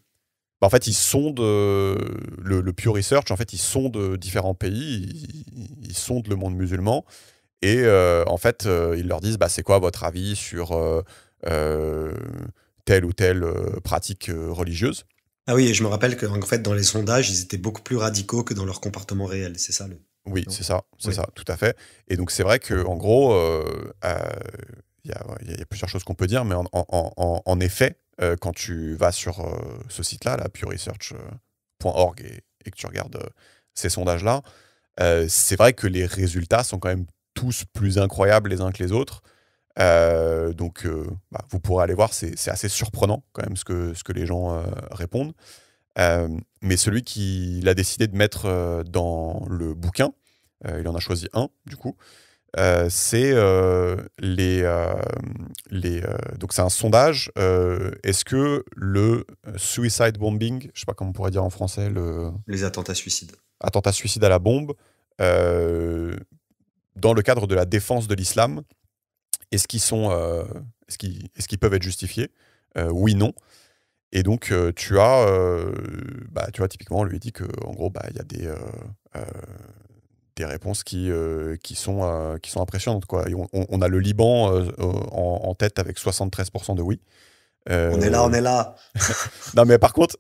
En fait, ils sondent le Pew Research, en fait, ils sondent différents pays, ils sondent le monde musulman, et en fait, ils leur disent, c'est quoi votre avis sur telle ou telle pratique religieuse. Ah oui, et je me rappelle qu'en fait, dans les sondages, ils étaient beaucoup plus radicaux que dans leur comportement réel. C'est ça le. Oui, Non. c'est ça, Oui. tout à fait. Et donc, c'est vrai qu'en gros, il y a plusieurs choses qu'on peut dire, mais en effet, quand tu vas sur ce site-là, là, pureresearch.org, et que tu regardes ces sondages-là, c'est vrai que les résultats sont quand même tous plus incroyables les uns que les autres. Donc, vous pourrez aller voir, c'est assez surprenant quand même ce que les gens répondent. Mais celui qu'il a décidé de mettre dans le bouquin, il en a choisi un du coup, c'est donc c'est un sondage. Est-ce que le suicide bombing, je sais pas comment on pourrait dire en français, le Les attentats suicides. attentat suicide à la bombe, dans le cadre de la défense de l'islam, est-ce qu'ils peuvent être justifiés? Oui, non. Et donc, tu vois, typiquement, on lui dit qu'en gros, il y a des réponses qui sont impressionnantes, quoi. Et on a le Liban en tête avec 73% de oui. On est là, on est là. Non, mais par contre,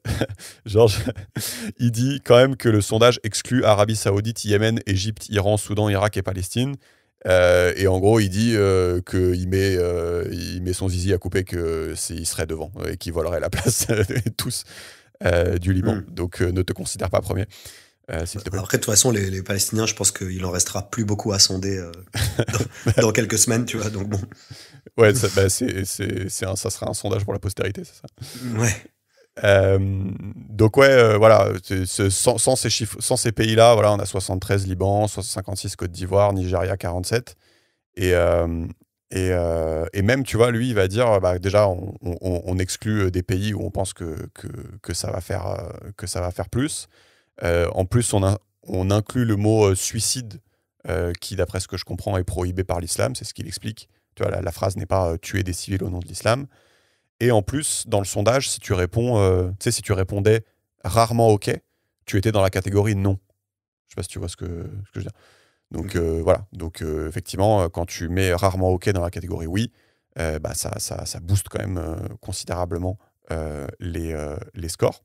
Georges, il dit quand même que le sondage exclut Arabie Saoudite, Yémen, Égypte, Iran, Soudan, Irak et Palestine. Et en gros, il dit qu'il met son zizi à couper qu'il serait devant et qu'il volerait la place tous du Liban. Donc, ne te considère pas premier, s'il te plaît. Après, de toute façon, les Palestiniens, je pense qu'il en restera plus beaucoup à sonder dans quelques semaines, tu vois. Donc bon. Ouais, ça sera un sondage pour la postérité, c'est ça. Ouais. Donc ouais, voilà, sans ces chiffres, sans ces pays-là, voilà, on a 73 Liban, 56 Côte d'Ivoire, Nigeria 47, et même, tu vois, lui, il va dire, déjà, on exclut des pays où on pense que ça va faire plus. En plus, on inclut le mot suicide, qui, d'après ce que je comprends, est prohibé par l'islam. C'est ce qu'il explique. Tu vois, la phrase n'est pas tuer des civils au nom de l'islam. Et en plus, dans le sondage, si tu répondais rarement OK, tu étais dans la catégorie non. Je sais pas si tu vois ce que je veux dire. Donc voilà. Donc effectivement, quand tu mets rarement OK dans la catégorie oui, ça booste quand même considérablement les scores.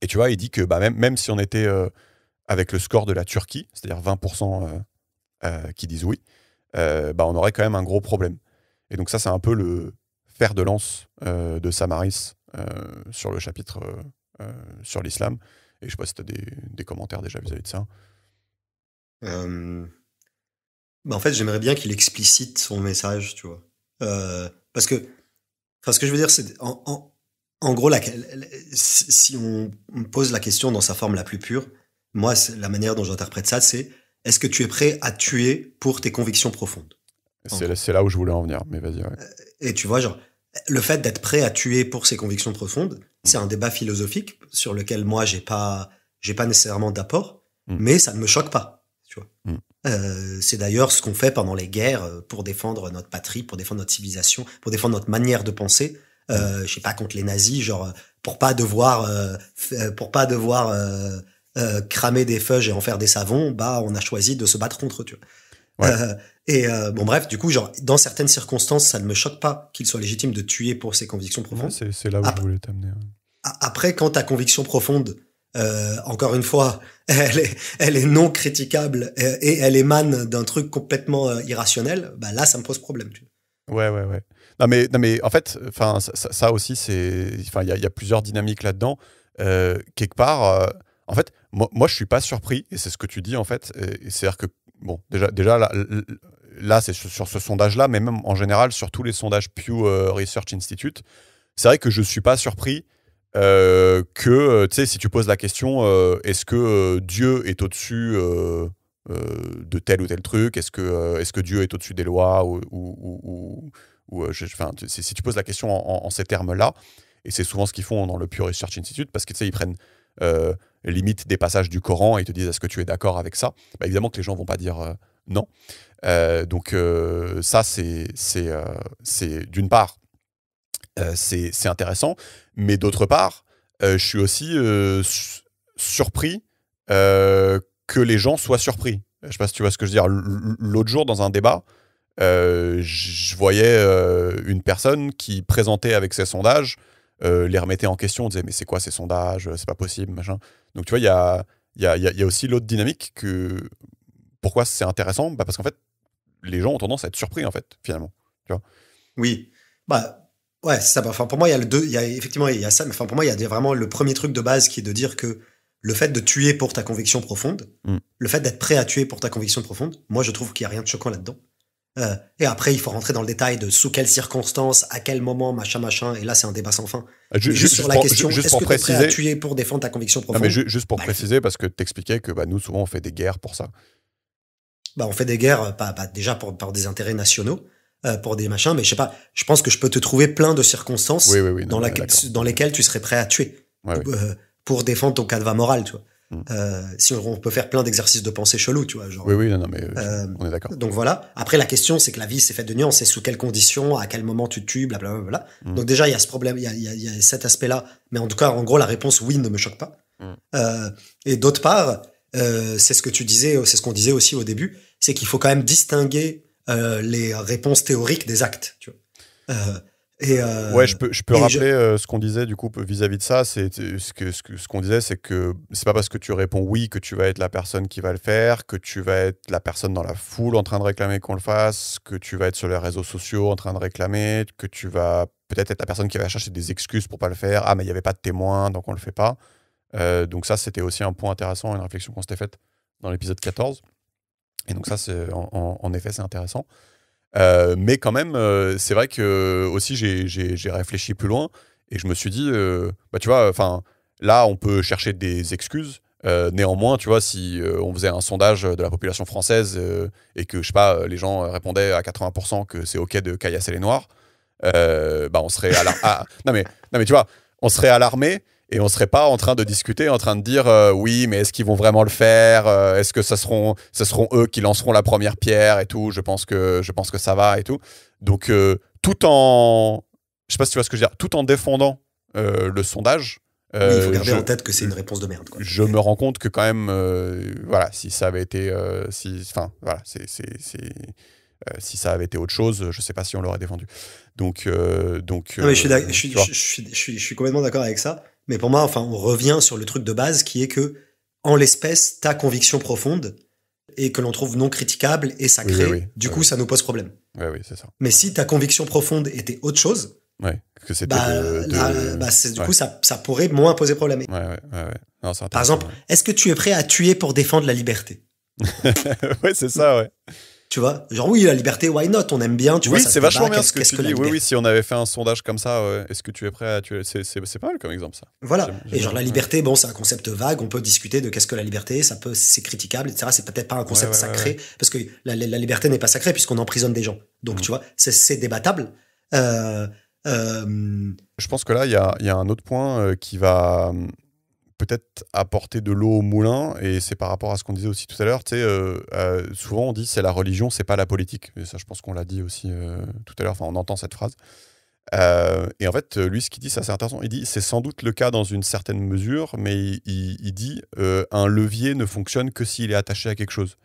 Et tu vois, il dit que même si on était avec le score de la Turquie, c'est-à-dire 20% qui disent oui, on aurait quand même un gros problème. Et donc ça, c'est un peu le fer de lance de Sam Harris sur le chapitre sur l'islam. Et je sais pas si tu as des commentaires déjà vis-à-vis de ça. En fait, j'aimerais bien qu'il explicite son message, tu vois. Parce que, ce que je veux dire, c'est en gros, si on me pose la question dans sa forme la plus pure, moi, la manière dont j'interprète ça, c'est: est-ce que tu es prêt à tuer pour tes convictions profondes? C'est là où je voulais en venir, mais vas-y. Ouais. Et tu vois, genre, le fait d'être prêt à tuer pour ses convictions profondes, c'est un débat philosophique sur lequel moi, j'ai pas nécessairement d'apport, mais ça ne me choque pas, tu vois. C'est d'ailleurs ce qu'on fait pendant les guerres pour défendre notre patrie, pour défendre notre civilisation, pour défendre notre manière de penser. Je sais pas, contre les nazis, genre pour pas devoir cramer des feuilles et en faire des savons, on a choisi de se battre contre eux, tu vois. Ouais. Bref, du coup, genre, dans certaines circonstances, ça ne me choque pas qu'il soit légitime de tuer pour ses convictions profondes. Ouais, c'est là où je voulais t'amener. Ouais. Après, quand ta conviction profonde, encore une fois, elle est non critiquable et elle émane d'un truc complètement irrationnel, là, ça me pose problème. Tu vois. Ouais. Non mais en fait, ça aussi, il y a plusieurs dynamiques là-dedans. Quelque part, en fait, moi, je suis pas surpris, et c'est ce que tu dis en fait. C'est-à-dire que bon, déjà là c'est sur ce sondage-là, mais même en général sur tous les sondages Pew Research Institute, c'est vrai que je suis pas surpris que, tu sais, si tu poses la question, est-ce que Dieu est au-dessus de tel ou tel truc, est-ce que Dieu est au-dessus des lois, si tu poses la question en ces termes-là, et c'est souvent ce qu'ils font dans le Pew Research Institute, parce que tu sais, ils prennent limitent des passages du Coran et ils te disent est-ce que tu es d'accord avec ça, bah, évidemment que les gens vont pas dire non. Donc ça, c'est d'une part, c'est intéressant, mais d'autre part, je suis aussi surpris que les gens soient surpris. Je sais pas si tu vois ce que je veux dire. L'autre jour, dans un débat, je voyais une personne qui présentait avec ses sondages, les remettait en question, disait mais c'est quoi ces sondages, c'est pas possible, machin. Donc tu vois, il y a aussi l'autre dynamique que pourquoi c'est intéressant, bah parce qu'en fait les gens ont tendance à être surpris en fait finalement, tu vois. Oui. Bah, ouais, c'est ça. Enfin, pour moi, il y a effectivement, il y a ça, mais enfin, pour moi, il y a vraiment le premier truc de base qui est de dire que le fait de tuer pour ta conviction profonde, Mm. le fait d'être prêt à tuer pour ta conviction profonde, moi, je trouve qu'il y a rien de choquant là-dedans. Et après, il faut rentrer dans le détail de sous quelles circonstances, à quel moment, machin, et là, c'est un débat sans fin. Mais juste sur la question, est-ce que tu es prêt à tuer pour défendre ta conviction Non, profonde? mais juste pour préciser, parce que t'expliquais que bah, nous, souvent, on fait des guerres pour ça. Bah, on fait des guerres, pas déjà par des intérêts nationaux, pour des machins, mais je sais pas, je pense que je peux te trouver plein de circonstances Oui, non, dans lesquelles tu serais prêt à tuer Ouais, oui. pour défendre ton cadre moral, tu vois. Mm. Si on peut faire plein d'exercices de pensée chelous, tu vois. Genre, Oui, non, mais on est d'accord. donc voilà. Après, la question, c'est que la vie, c'est fait de nuances. C'est sous quelles conditions, à quel moment tu te tues, blablabla. Mm. Donc déjà, il y a ce problème, il y a cet aspect-là. Mais en tout cas, en gros, la réponse oui ne me choque pas. Et d'autre part, c'est ce que tu disais, c'est ce qu'on disait aussi au début, c'est qu'il faut quand même distinguer les réponses théoriques des actes. Tu vois. Ouais, je peux rappeler ce qu'on disait du coup vis-à-vis de ça. C'est ce qu'on disait, c'est que c'est pas parce que tu réponds oui que tu vas être la personne qui va le faire, que tu vas être la personne dans la foule en train de réclamer qu'on le fasse, que tu vas être sur les réseaux sociaux en train de réclamer, que tu vas peut-être être la personne qui va chercher des excuses pour pas le faire. Ah, mais il y avait pas de témoin, donc on le fait pas. Donc ça, c'était aussi un point intéressant, une réflexion qu'on s'était faite dans l'épisode 14. Et donc ça, en effet, c'est intéressant. Mais quand même, c'est vrai que aussi j'ai réfléchi plus loin et je me suis dit, bah tu vois, enfin là on peut chercher des excuses. Néanmoins, tu vois, si on faisait un sondage de la population française et que je sais pas, les gens répondaient à 80% que c'est ok de caillasser les noirs, bah on serait non mais tu vois, on serait alarmé. Et on serait pas en train de discuter, en train de dire oui, mais est-ce qu'ils vont vraiment le faire, est-ce que ce seront eux qui lanceront la première pierre et tout. Je pense que ça va et tout. Donc tout en, je sais pas si tu vois ce que je veux dire, tout en défendant le sondage. Oui, il faut garder en tête que c'est une réponse de merde, quoi. Je me rends compte que quand même, voilà, si ça avait été, enfin voilà, si ça avait été autre chose, je sais pas si on l'aurait défendu. Donc, non, mais je suis complètement d'accord avec ça. Mais pour moi, enfin, on revient sur le truc de base qui est que, en l'espèce, ta conviction profonde et que l'on trouve non critiquable et sacrée, du coup, ça nous pose problème. Oui, c'est ça. Mais si ta conviction profonde était autre chose, que c'était du coup, ça pourrait moins poser problème. Non, par exemple, est-ce que tu es prêt à tuer pour défendre la liberté? Ouais, c'est ça, ouais. Tu vois, genre oui, la liberté, why not? On aime bien, tu vois. Oui, c'est vachement bien ce que tu dis. Oui, si on avait fait un sondage comme ça, est-ce que tu es prêt à tuer? C'est pas mal comme exemple, ça. Voilà. Et genre la liberté, bon, c'est un concept vague. On peut discuter de qu'est-ce que la liberté. C'est critiquable, etc. C'est peut-être pas un concept sacré parce que la liberté n'est pas sacrée puisqu'on emprisonne des gens. Donc tu vois, c'est débattable. Je pense que là, il y a un autre point qui va peut-être apporter de l'eau au moulin, et c'est par rapport à ce qu'on disait aussi tout à l'heure. Tu sais, souvent on dit c'est la religion, c'est pas la politique. Et ça, je pense qu'on l'a dit aussi tout à l'heure. Enfin, on entend cette phrase. Et en fait, lui, ce qu'il dit, ça c'est intéressant. Il dit c'est sans doute le cas dans une certaine mesure, mais il dit un levier ne fonctionne que s'il est attaché à quelque chose.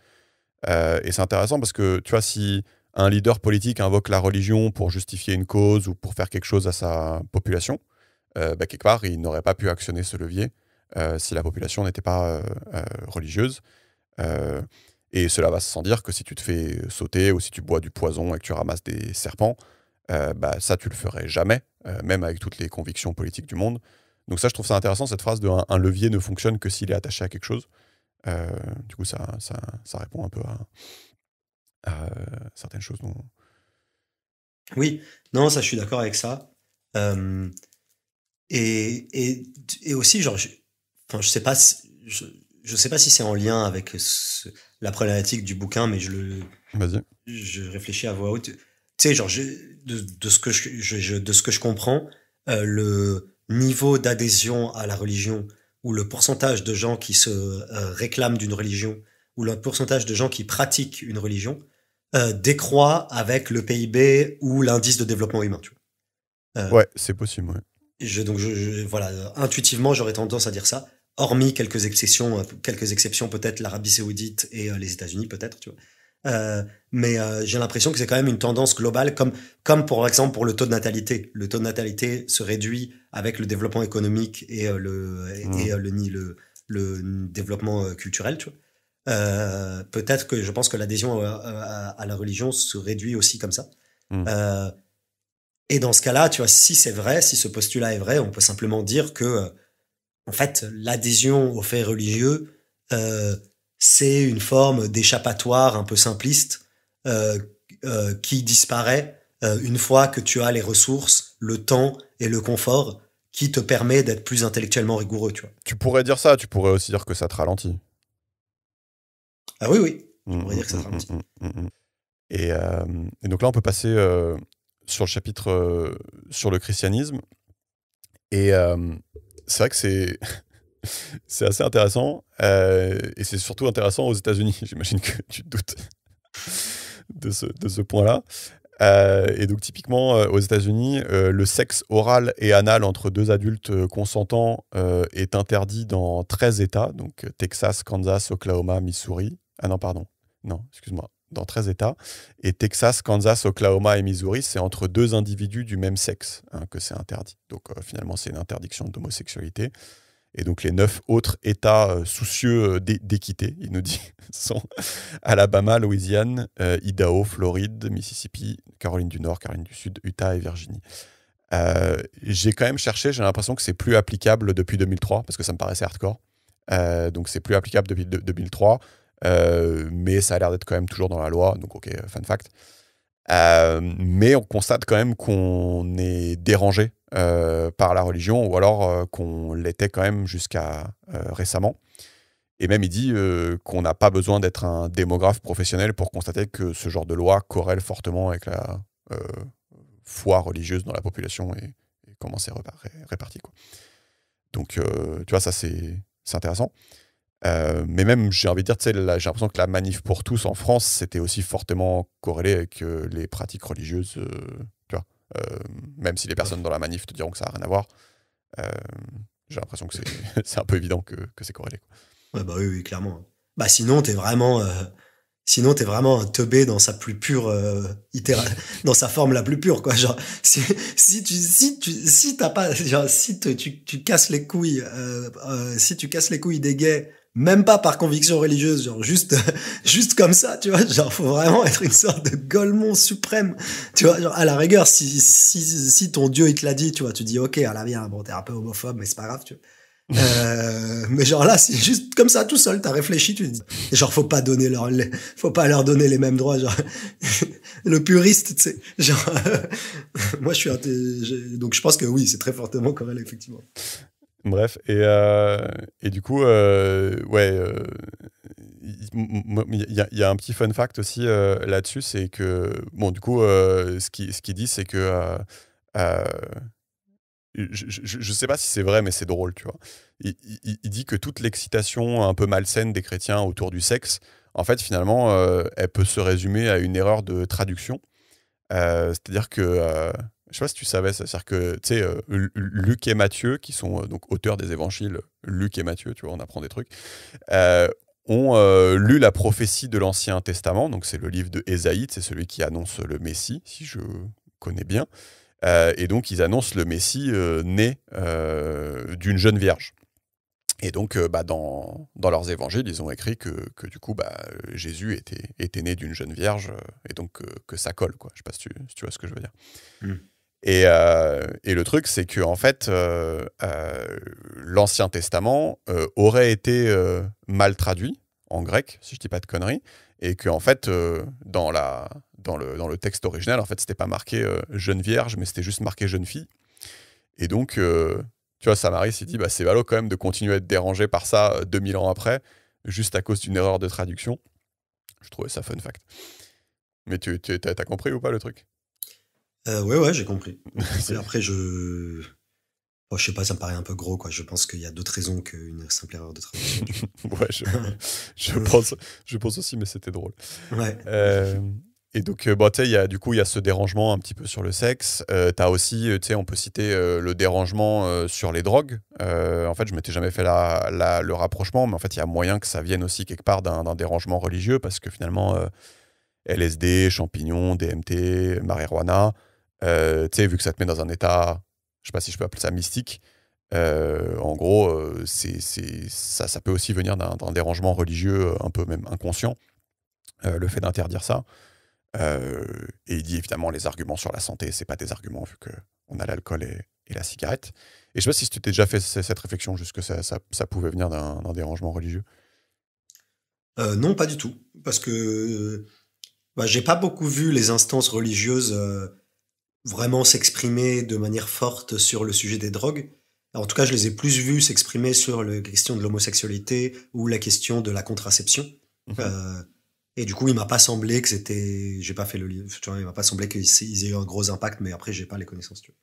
Et c'est intéressant parce que tu vois, si un leader politique invoque la religion pour justifier une cause ou pour faire quelque chose à sa population, quelque part, il n'aurait pas pu actionner ce levier si la population n'était pas religieuse. Et cela va sans dire que si tu te fais sauter ou si tu bois du poison et que tu ramasses des serpents, ça, tu le ferais jamais, même avec toutes les convictions politiques du monde. Donc ça, je trouve ça intéressant, cette phrase de un levier ne fonctionne que s'il est attaché à quelque chose. Du coup, ça répond un peu à certaines choses. Dont... Oui, non, ça, je suis d'accord avec ça. Et aussi, genre, je sais pas je sais pas si c'est en lien avec la problématique du bouquin, mais je réfléchis à voix haute. Tu sais, genre, de ce que de ce que je comprends, le niveau d'adhésion à la religion où le pourcentage de gens qui se réclament d'une religion, ou le pourcentage de gens qui pratiquent une religion, décroît avec le PIB ou l'indice de développement humain. Tu vois. Ouais, c'est possible. Ouais. Donc, voilà, intuitivement, j'aurais tendance à dire ça, hormis quelques exceptions, peut-être l'Arabie Saoudite et les États-Unis, peut-être, tu vois. Mais j'ai l'impression que c'est quand même une tendance globale, comme par exemple pour le taux de natalité. Le taux de natalité se réduit avec le développement économique et le développement culturel, tu vois. Peut-être que je pense que l'adhésion à la religion se réduit aussi comme ça. Euh, et dans ce cas-là, tu vois, si c'est vrai, si ce postulat est vrai, on peut simplement dire que, en fait, l'adhésion aux faits religieux, c'est une forme d'échappatoire un peu simpliste qui disparaît une fois que tu as les ressources, le temps et le confort qui te permet d'être plus intellectuellement rigoureux, tu vois. Tu pourrais dire ça, tu pourrais aussi dire que ça te ralentit. Ah oui, je pourrais dire que ça te ralentit. Et donc là, on peut passer sur le chapitre sur le christianisme. Et c'est vrai que c'est c'est assez intéressant. Et c'est surtout intéressant aux États-Unis. J'imagine que tu te doutes de ce point-là. Et donc, typiquement, aux États-Unis, le sexe oral et anal entre deux adultes consentants est interdit dans 13 États. Donc, Texas, Kansas, Oklahoma, Missouri. Ah non, pardon. Non, excuse-moi. Dans 13 États. Et Texas, Kansas, Oklahoma et Missouri, c'est entre deux individus du même sexe que c'est interdit. Donc, finalement, c'est une interdiction d'homosexualité. Et donc, les 9 autres États soucieux d'équité, il nous dit, sont Alabama, Louisiane, Idaho, Floride, Mississippi, Caroline du Nord, Caroline du Sud, Utah et Virginie. J'ai quand même cherché, j'ai l'impression que c'est plus applicable depuis 2003, parce que ça me paraissait hardcore. Donc, c'est plus applicable depuis 2003, mais ça a l'air d'être quand même toujours dans la loi. Donc, ok, fun fact. Mais on constate quand même qu'on est dérangé par la religion, ou alors qu'on l'était quand même jusqu'à récemment. Et même il dit qu'on n'a pas besoin d'être un démographe professionnel pour constater que ce genre de loi corrèle fortement avec la foi religieuse dans la population et comment c'est réparti, quoi. Donc tu vois, ça c'est intéressant. Mais même, j'ai envie de dire, j'ai l'impression que la manif pour tous en France, c'était aussi fortement corrélé avec les pratiques religieuses. Tu vois, même si les personnes dans la manif te diront que ça n'a rien à voir, j'ai l'impression que c'est un peu évident que c'est corrélé, quoi. Ouais, bah oui, clairement. Bah sinon, t'es vraiment un teubé dans sa plus pure dans sa forme la plus pure, quoi. Genre si t'as pas, genre si tu casses les couilles si tu casses les couilles des gays, même pas par conviction religieuse, genre juste comme ça, tu vois, genre faut vraiment être une sorte de golemon suprême, tu vois, genre à la rigueur, si ton Dieu il te l'a dit, tu vois, tu dis ok, à la bien, bon t'es un peu homophobe mais c'est pas grave, tu vois. Mais genre là, c'est juste comme ça, tout seul, t'as réfléchi, tu te dis, genre faut pas leur donner les mêmes droits, genre, le puriste, tu sais, genre, moi donc je pense que oui, c'est très fortement corrélé, effectivement. Bref, et du coup, ouais, il y a un petit fun fact aussi là-dessus, c'est que, bon, du coup, ce qu'il dit, c'est que je sais pas si c'est vrai, mais c'est drôle, tu vois. Il dit que toute l'excitation un peu malsaine des chrétiens autour du sexe, en fait, finalement, elle peut se résumer à une erreur de traduction. C'est-à-dire que, je sais pas si tu savais, c'est-à-dire que, tu sais, Luc et Matthieu, qui sont donc auteurs des évangiles, Luc et Matthieu, tu vois, on apprend des trucs, ont lu la prophétie de l'Ancien Testament, donc c'est le livre de Ésaïe, c'est celui qui annonce le Messie, si je connais bien. Et donc, ils annoncent le Messie né d'une jeune vierge. Et donc, dans leurs évangiles, ils ont écrit que du coup, Jésus était né d'une jeune vierge, et donc que ça colle, quoi. Je sais pas si tu vois ce que je veux dire. Et le truc, c'est que en fait, l'Ancien Testament aurait été mal traduit en grec, si je dis pas de conneries, et que en fait, dans le texte original, en fait, c'était pas marqué jeune vierge, mais c'était juste marqué jeune fille. Et donc, tu vois, Samaris, il dit, c'est ballot quand même de continuer à être dérangé par ça 2000 ans après, juste à cause d'une erreur de traduction. Je trouvais ça fun fact. Mais t'as compris ou pas le truc ? Ouais, j'ai compris. Après, Bon, je sais pas, ça me paraît un peu gros, quoi. Je pense qu'il y a d'autres raisons qu'une simple erreur de traduction. Ouais, je pense, je pense aussi, mais c'était drôle. Ouais. Euh, et donc, bon, tu sais, du coup, il y a ce dérangement un petit peu sur le sexe. Tu as aussi, tu sais, on peut citer le dérangement sur les drogues. En fait, je m'étais jamais fait le rapprochement, mais en fait, il y a moyen que ça vienne aussi quelque part d'un dérangement religieux, parce que finalement, LSD, champignons, DMT, marijuana, tu sais, vu que ça te met dans un état, je sais pas si je peux appeler ça mystique, en gros, ça peut aussi venir d'un dérangement religieux, un peu même inconscient, le fait d'interdire ça. Et il dit évidemment les arguments sur la santé, c'est pas des arguments vu qu'on a l'alcool et la cigarette. Et je sais pas si tu t'es déjà fait cette réflexion, juste que ça pouvait venir d'un dérangement religieux. Non, pas du tout. Parce que bah, j'ai pas beaucoup vu les instances religieuses vraiment s'exprimer de manière forte sur le sujet des drogues. En tout cas, je les ai plus vus s'exprimer sur la question de l'homosexualité ou la question de la contraception. Mhm. Euh, et du coup, il m'a pas semblé que c'était. J'ai pas fait le livre. Tu vois, il m'a pas semblé qu'ils aient eu un gros impact, mais après, j'ai pas les connaissances. Tu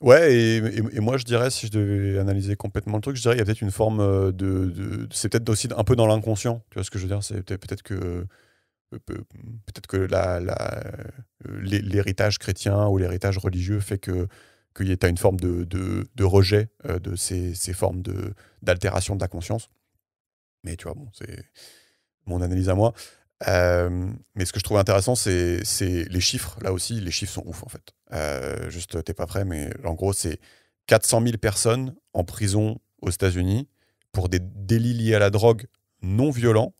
Ouais, et moi je dirais, si je devais analyser complètement le truc, je dirais qu'il y a peut-être une forme c'est peut-être aussi un peu dans l'inconscient, tu vois ce que je veux dire, c'est peut-être que peut-être que l'héritage chrétien ou l'héritage religieux fait que tu as une forme de rejet de ces formes d'altération de la conscience. Mais tu vois, bon, c'est mon analyse à moi. Mais ce que je trouve intéressant, c'est les chiffres. Là aussi, les chiffres sont ouf, en fait. Juste, t'es pas prêt, mais en gros, c'est 400 000 personnes en prison aux États-Unis pour des délits liés à la drogue non violents,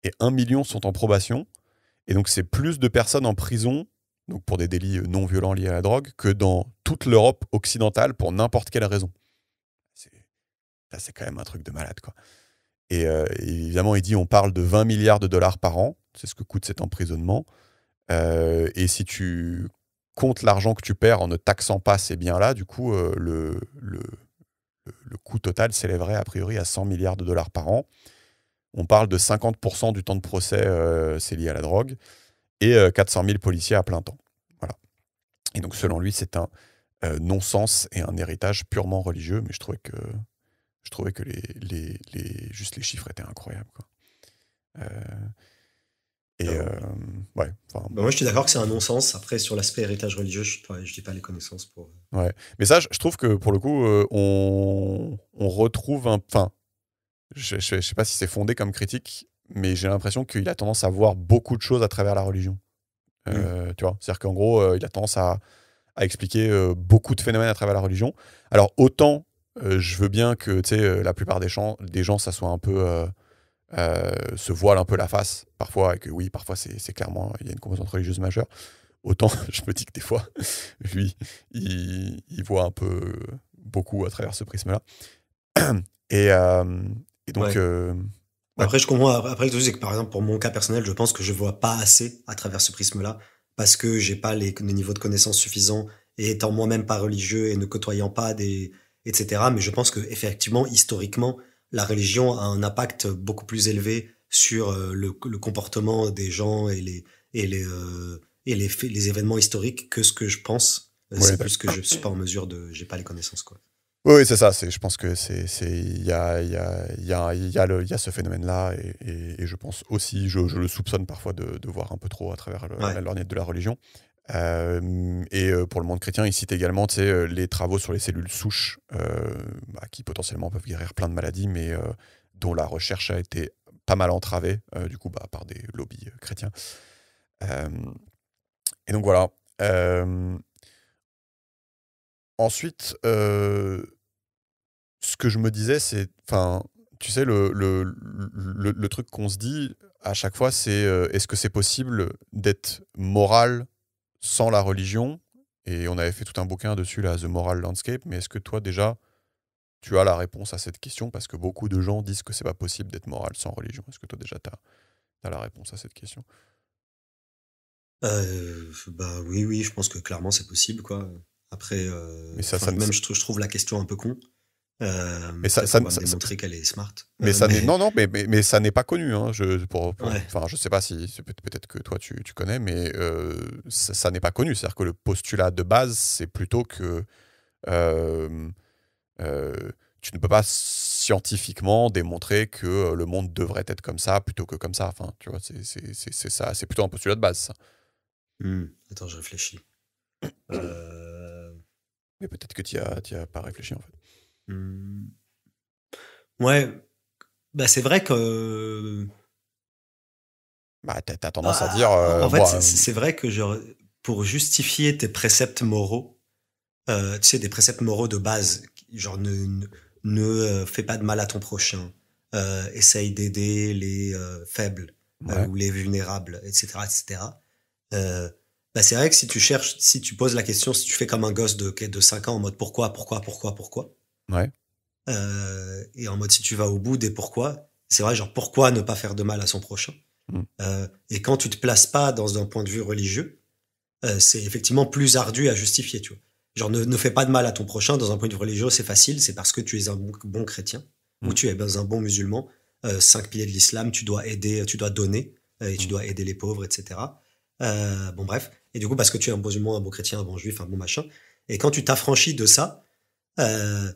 et 1 million sont en probation. Et donc, c'est plus de personnes en prison, donc pour des délits non violents liés à la drogue, que dans toute l'Europe occidentale pour n'importe quelle raison. C'est, ça, c'est quand même un truc de malade, quoi. Et évidemment, il dit on parle de 20 milliards de dollars par an, c'est ce que coûte cet emprisonnement. Et si tu comptes l'argent que tu perds en ne taxant pas ces biens-là, du coup, le coût total s'élèverait a priori à 100 milliards de dollars par an. On parle de 50% du temps de procès, c'est lié à la drogue, et 400 000 policiers à plein temps. Voilà. Et donc, selon lui, c'est un non-sens et un héritage purement religieux, mais je trouvais que juste les chiffres étaient incroyables, quoi. Euh, et vois. ouais, enfin, Bah, moi, je suis d'accord que c'est un non-sens. Après, sur l'aspect héritage religieux, je n'ai pas les connaissances pour. ouais. Mais ça, je trouve que pour le coup, on retrouve un. Enfin, je sais pas si c'est fondé comme critique, mais j'ai l'impression qu'il a tendance à voir beaucoup de choses à travers la religion. Hmm. Tu vois, c'est-à-dire qu'en gros, il a tendance à expliquer beaucoup de phénomènes à travers la religion. Alors, autant je veux bien que la plupart des gens, ça soit un peu. Se voile un peu la face parfois, et que oui, parfois c'est clairement, il y a une composante religieuse majeure. Autant je me dis que des fois, lui, il voit un peu beaucoup à travers ce prisme-là. Et, euh, et donc, Ouais. ouais, Après, je comprends. Après, le truc, c'est que par exemple, pour mon cas personnel, je pense que je vois pas assez à travers ce prisme-là parce que j'ai pas les niveaux de connaissances suffisants et étant moi-même pas religieux et ne côtoyant pas des, etc. Mais je pense que effectivement, historiquement, la religion a un impact beaucoup plus élevé sur le comportement des gens et les événements historiques que ce que je pense. ouais, C'est plus que je suis pas en mesure de, j'ai pas les connaissances, quoi. oui, oui, c'est ça. Je pense que il y a ce phénomène-là, et je pense aussi, je le soupçonne parfois de voir un peu trop à travers Ouais. la lorgnette de la religion. Pour le monde chrétien, il cite également les travaux sur les cellules souches, qui potentiellement peuvent guérir plein de maladies, mais dont la recherche a été pas mal entravée, du coup, par des lobbies chrétiens. Euh, et donc voilà. Euh, ensuite, ce que je me disais, c'est, enfin, tu sais, le truc qu'on se dit à chaque fois, c'est est-ce que c'est possible d'être moral sans la religion? Et on avait fait tout un bouquin dessus, là, The Moral Landscape, mais est-ce que toi, déjà, tu as la réponse à cette question? Parce que beaucoup de gens disent que c'est pas possible d'être moral sans religion. Est-ce que toi, déjà, t'as la réponse à cette question? Bah oui, oui, je pense que clairement c'est possible, quoi. Après, Mais enfin, même je trouve la question un peu con. mais Peut-être qu'on va me démontrer qu'elle est smart. mais ça n'est, Mais non, non, mais ça n'est pas connu, hein. ouais, Enfin, je sais pas si, peut-être que toi tu connais, mais ça n'est pas connu. C'est-à-dire que le postulat de base, c'est plutôt que euh, Tu ne peux pas scientifiquement démontrer que le monde devrait être comme ça plutôt que comme ça. Enfin, tu vois, c'est ça, c'est plutôt un postulat de base, ça. Attends, je réfléchis. Euh, Mais peut-être que tu as pas réfléchi, en fait. hmm. Ouais, bah c'est vrai que Bah, t'as tendance à dire, en fait c'est vrai que pour justifier tes préceptes moraux, tu sais des préceptes moraux de base, genre ne fais pas de mal à ton prochain, essaye d'aider les faibles ouais, ou les vulnérables, etc., etc. Bah c'est vrai que si tu cherches, si tu poses la question, si tu fais comme un gosse de 5 ans en mode pourquoi, ouais, et en mode si tu vas au bout des pourquoi, c'est vrai, genre pourquoi ne pas faire de mal à son prochain. mm, Et quand tu te places pas dans un point de vue religieux, c'est effectivement plus ardu à justifier, tu vois. Genre ne fais pas de mal à ton prochain dans un point de vue religieux, c'est facile, c'est parce que tu es un bon chrétien ou mm, tu es un bon musulman. 5 piliers de l'islam, tu dois aider, tu dois donner et tu mm. dois aider les pauvres, etc. Bon bref, et du coup parce que tu es un bon musulman, un bon chrétien, un bon juif, un bon machin. Et quand tu t'affranchis de ça, euh,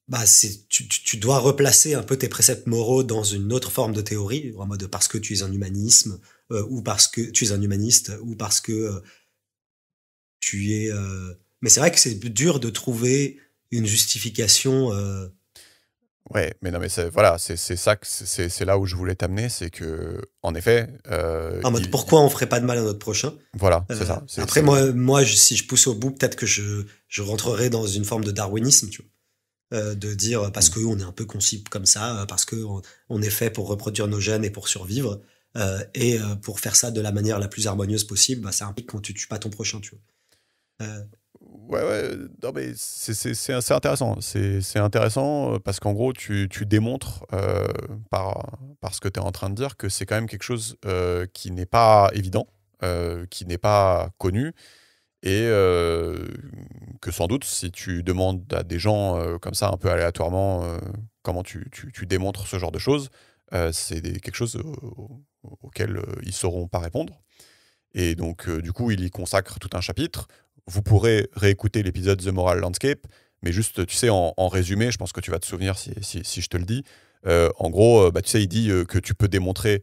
bah tu dois replacer un peu tes préceptes moraux dans une autre forme de théorie, en mode parce que tu es un humanisme, ou parce que tu es un humaniste, ou parce que tu es. Mais c'est vrai que c'est dur de trouver une justification. Ouais, mais non, mais voilà, c'est ça, c'est là où je voulais t'amener, c'est que, en effet, En mode pourquoi on ferait pas de mal à notre prochain. voilà, c'est ça. Après, si je pousse au bout, peut-être que je rentrerai dans une forme de darwinisme, tu vois. De dire parce Mm. qu'on est un peu conçu comme ça, parce que on est fait pour reproduire nos gènes et pour survivre, et pour faire ça de la manière la plus harmonieuse possible, bah, ça implique qu'on tu tues pas ton prochain, tu vois. Ouais, ouais, non, mais c'est assez intéressant. C'est intéressant parce qu'en gros, tu démontres par ce que tu es en train de dire que c'est quand même quelque chose qui n'est pas évident, qui n'est pas connu, et que sans doute, si tu demandes à des gens comme ça, un peu aléatoirement, comment tu démontres ce genre de choses, c'est quelque chose auquel ils sauront pas répondre. Et donc, du coup, il y consacre tout un chapitre. Vous pourrez réécouter l'épisode The Moral Landscape, mais juste, tu sais, en résumé, je pense que tu vas te souvenir si je te le dis. En gros, bah, tu sais, il dit que tu peux démontrer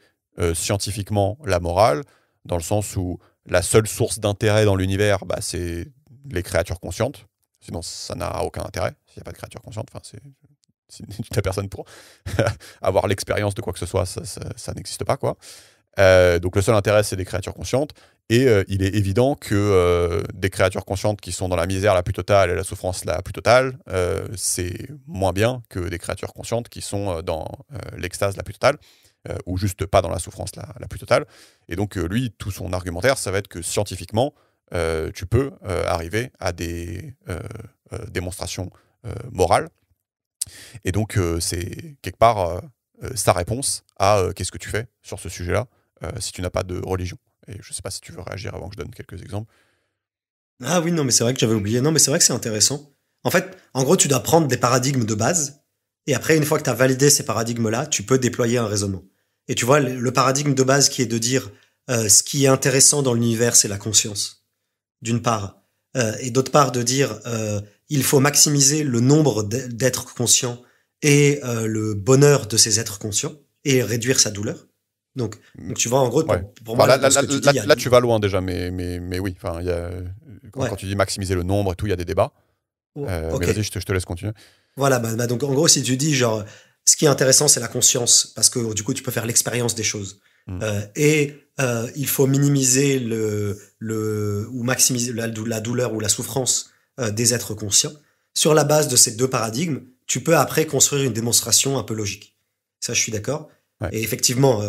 scientifiquement la morale, dans le sens où la seule source d'intérêt dans l'univers, bah, c'est les créatures conscientes. Sinon, ça n'a aucun intérêt. S'il n'y a pas de créatures conscientes, si tu n'as personne pour avoir l'expérience de quoi que ce soit, ça n'existe pas, quoi. Donc le seul intérêt, c'est des créatures conscientes. Et il est évident que des créatures conscientes qui sont dans la misère la plus totale et la souffrance la plus totale, c'est moins bien que des créatures conscientes qui sont dans l'extase la plus totale, ou juste pas dans la souffrance la plus totale. Et donc lui, tout son argumentaire, ça va être que scientifiquement, tu peux arriver à des démonstrations morales. Et donc c'est quelque part sa réponse à qu'est-ce que tu fais sur ce sujet-là si tu n'as pas de religion. Et je ne sais pas si tu veux réagir avant que je donne quelques exemples. Ah oui, non, mais c'est vrai que j'avais oublié. Non, mais c'est vrai que c'est intéressant. En fait, en gros, tu dois prendre des paradigmes de base, et après, une fois que tu as validé ces paradigmes-là, tu peux déployer un raisonnement. Et tu vois, le paradigme de base qui est de dire ce qui est intéressant dans l'univers, c'est la conscience, d'une part, et d'autre part de dire il faut maximiser le nombre d'êtres conscients et le bonheur de ces êtres conscients, et réduire sa douleur. Donc tu vois, en gros, Ouais. pour Enfin, moi, dans ce que tu dis, il y a... là, tu vas loin déjà, mais oui. Enfin, Ouais, quand tu dis maximiser le nombre et tout, il y a des débats. Mais ok. vas-y, je te laisse continuer. Voilà, donc en gros, si tu dis genre, ce qui est intéressant, c'est la conscience, parce que du coup, tu peux faire l'expérience des choses. Mm. Il faut minimiser ou maximiser la douleur ou la souffrance des êtres conscients. Sur la base de ces deux paradigmes, tu peux après construire une démonstration un peu logique. Ça, je suis d'accord. Ouais. Et effectivement,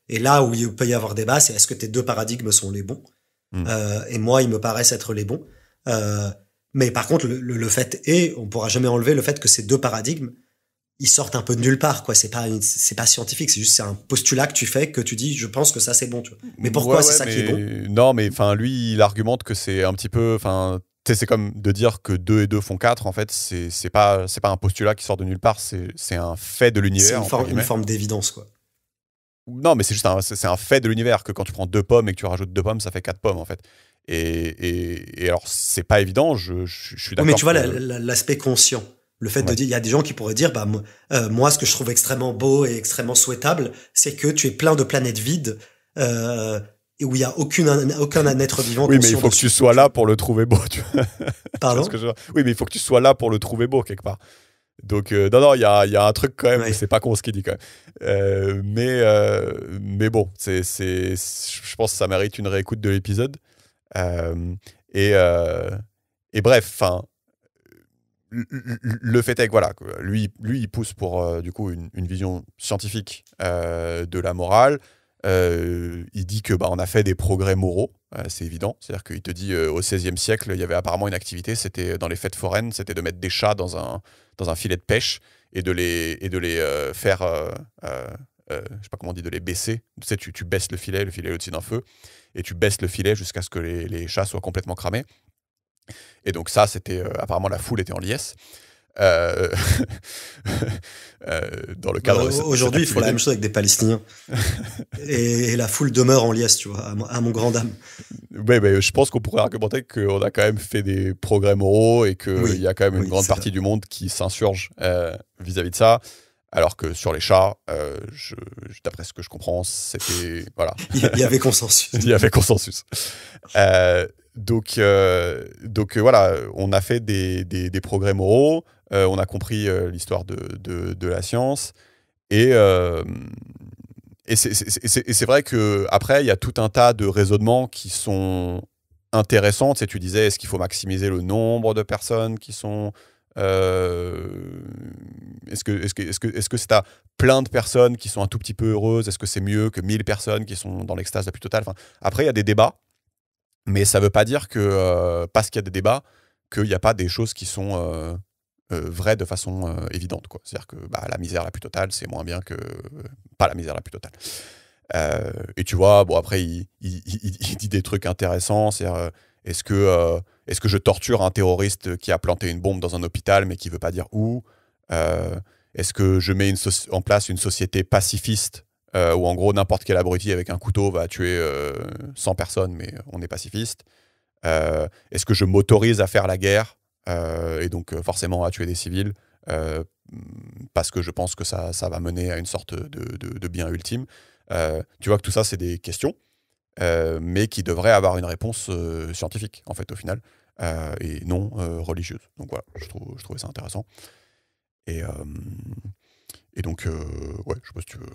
et là où il peut y avoir débat, c'est est-ce que tes deux paradigmes sont les bons? Mm. Et moi, ils me paraissent être les bons. Euh, mais par contre, le fait est, on pourra jamais enlever le fait que ces deux paradigmes, ils sortent un peu de nulle part, quoi. C'est pas scientifique, c'est un postulat que tu fais, que tu dis, je pense que ça c'est bon, tu vois. Mais pourquoi Ouais, c'est ouais, ça qui est bon? non, mais enfin, lui, il argumente que c'est un petit peu, enfin, tu sais, c'est comme de dire que 2 et 2 font 4. En fait, c'est pas un postulat qui sort de nulle part. C'est un fait de C'est l'univers, entre une guillemets. forme d'évidence, quoi. Non, mais c'est juste c'est un fait de l'univers que quand tu prends 2 pommes et que tu rajoutes 2 pommes, ça fait 4 pommes, en fait. Et alors, c'est pas évident. Je suis Oui, mais d'accord tu vois que l'aspect conscient. Le fait de Ouais. dire, il y a des gens qui pourraient dire, moi, ce que je trouve extrêmement beau et extrêmement souhaitable, c'est que tu es plein de planètes vides, et où il y a aucun être vivant Oui, mais il conscient faut que tu dessus. sois là pour le trouver beau. Tu vois, tu vois ce que Pardon? je veux dire. Oui, mais il faut que tu sois là pour le trouver beau quelque part. Donc, non, il y a un truc quand même où Ouais. c'est pas con ce qu'il dit quand même. Mais bon, je pense que ça mérite une réécoute de l'épisode. Euh, et, euh, et bref, enfin, le fait est que voilà, lui il pousse pour du coup une vision scientifique de la morale. Il dit que on a fait des progrès moraux, c'est évident. C'est-à-dire qu'il te dit au XVIe siècle, il y avait apparemment une activité, c'était dans les fêtes foraines, c'était de mettre des chats dans un filet de pêche et de les faire, je sais pas comment on dit, de les baisser. Tu sais, tu baisses le filet est au-dessus d'un feu, et tu baisses le filet jusqu'à ce que les chats soient complètement cramés. Et donc ça, c'était apparemment la foule était en liesse. Euh, dans le cadre de cette Aujourd'hui, ils font la activité. même chose avec des Palestiniens. Et la foule demeure en liesse, tu vois, à mon grand dame. Ouais, mais je pense qu'on pourrait argumenter qu'on a quand même fait des progrès moraux et qu'il y a quand même une Oui, grande c'est partie du monde qui s'insurge vis-à-vis de ça. Alors que sur les chats, d'après ce que je comprends, c'était. Voilà. Il y avait consensus. Il y avait consensus. Donc voilà, on a fait des progrès moraux, on a compris l'histoire de la science, et c'est vrai qu'après, il y a tout un tas de raisonnements qui sont intéressants. Tu sais, tu disais, est-ce qu'il faut maximiser le nombre de personnes qui sont... est-ce que c'est à plein de personnes qui sont un tout petit peu heureuses? Est-ce que c'est mieux que 1000 personnes qui sont dans l'extase la plus totale? Enfin, après, il y a des débats. Mais ça ne veut pas dire que, parce qu'il y a des débats, qu'il n'y a pas des choses qui sont vraies de façon évidente, quoi. C'est-à-dire que la misère la plus totale, c'est moins bien que pas la misère la plus totale. Et tu vois, bon, après, il dit des trucs intéressants. C'est-à-dire, est-ce que je torture un terroriste qui a planté une bombe dans un hôpital, mais qui ne veut pas dire où? Est-ce que je mets en place une société pacifiste où en gros n'importe quel abruti avec un couteau va tuer 100 personnes, mais on est pacifiste? Est-ce que je m'autorise à faire la guerre et donc forcément à tuer des civils parce que je pense que ça va mener à une sorte de bien ultime? Tu vois que tout ça, c'est des questions, mais qui devraient avoir une réponse scientifique, en fait, au final, et non religieuse. Donc voilà, je trouvais ça intéressant. Et donc, ouais, je sais pas si tu veux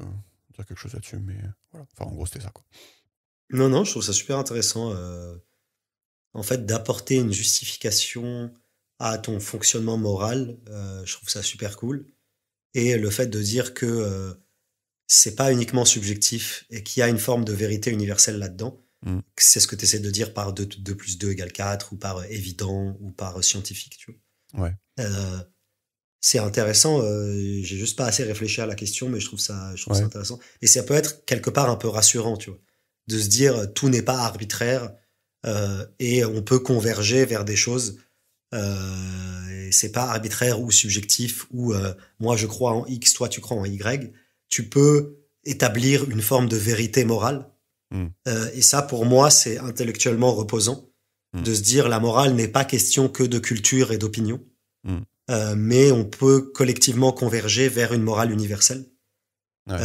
dire quelque chose là-dessus, mais voilà. Enfin, en gros, c'était ça, quoi. Non, je trouve ça super intéressant, en fait, d'apporter une justification à ton fonctionnement moral. Je trouve ça super cool. Et le fait de dire que c'est pas uniquement subjectif et qu'il y a une forme de vérité universelle là-dedans. Mm. C'est ce que tu essaies de dire par 2 plus 2 égale 4 ou par évident ou par scientifique, tu vois. Ouais. C'est intéressant, j'ai juste pas assez réfléchi à la question, mais je trouve ça Ouais. intéressant. Et ça peut être quelque part un peu rassurant, tu vois, de se dire tout n'est pas arbitraire et on peut converger vers des choses. Et c'est pas arbitraire ou subjectif ou moi je crois en X, toi tu crois en Y. Tu peux établir une forme de vérité morale. Mm. Et ça, pour moi, c'est intellectuellement reposant de se dire la morale n'est pas question que de culture et d'opinion. Mais on peut collectivement converger vers une morale universelle. Ouais.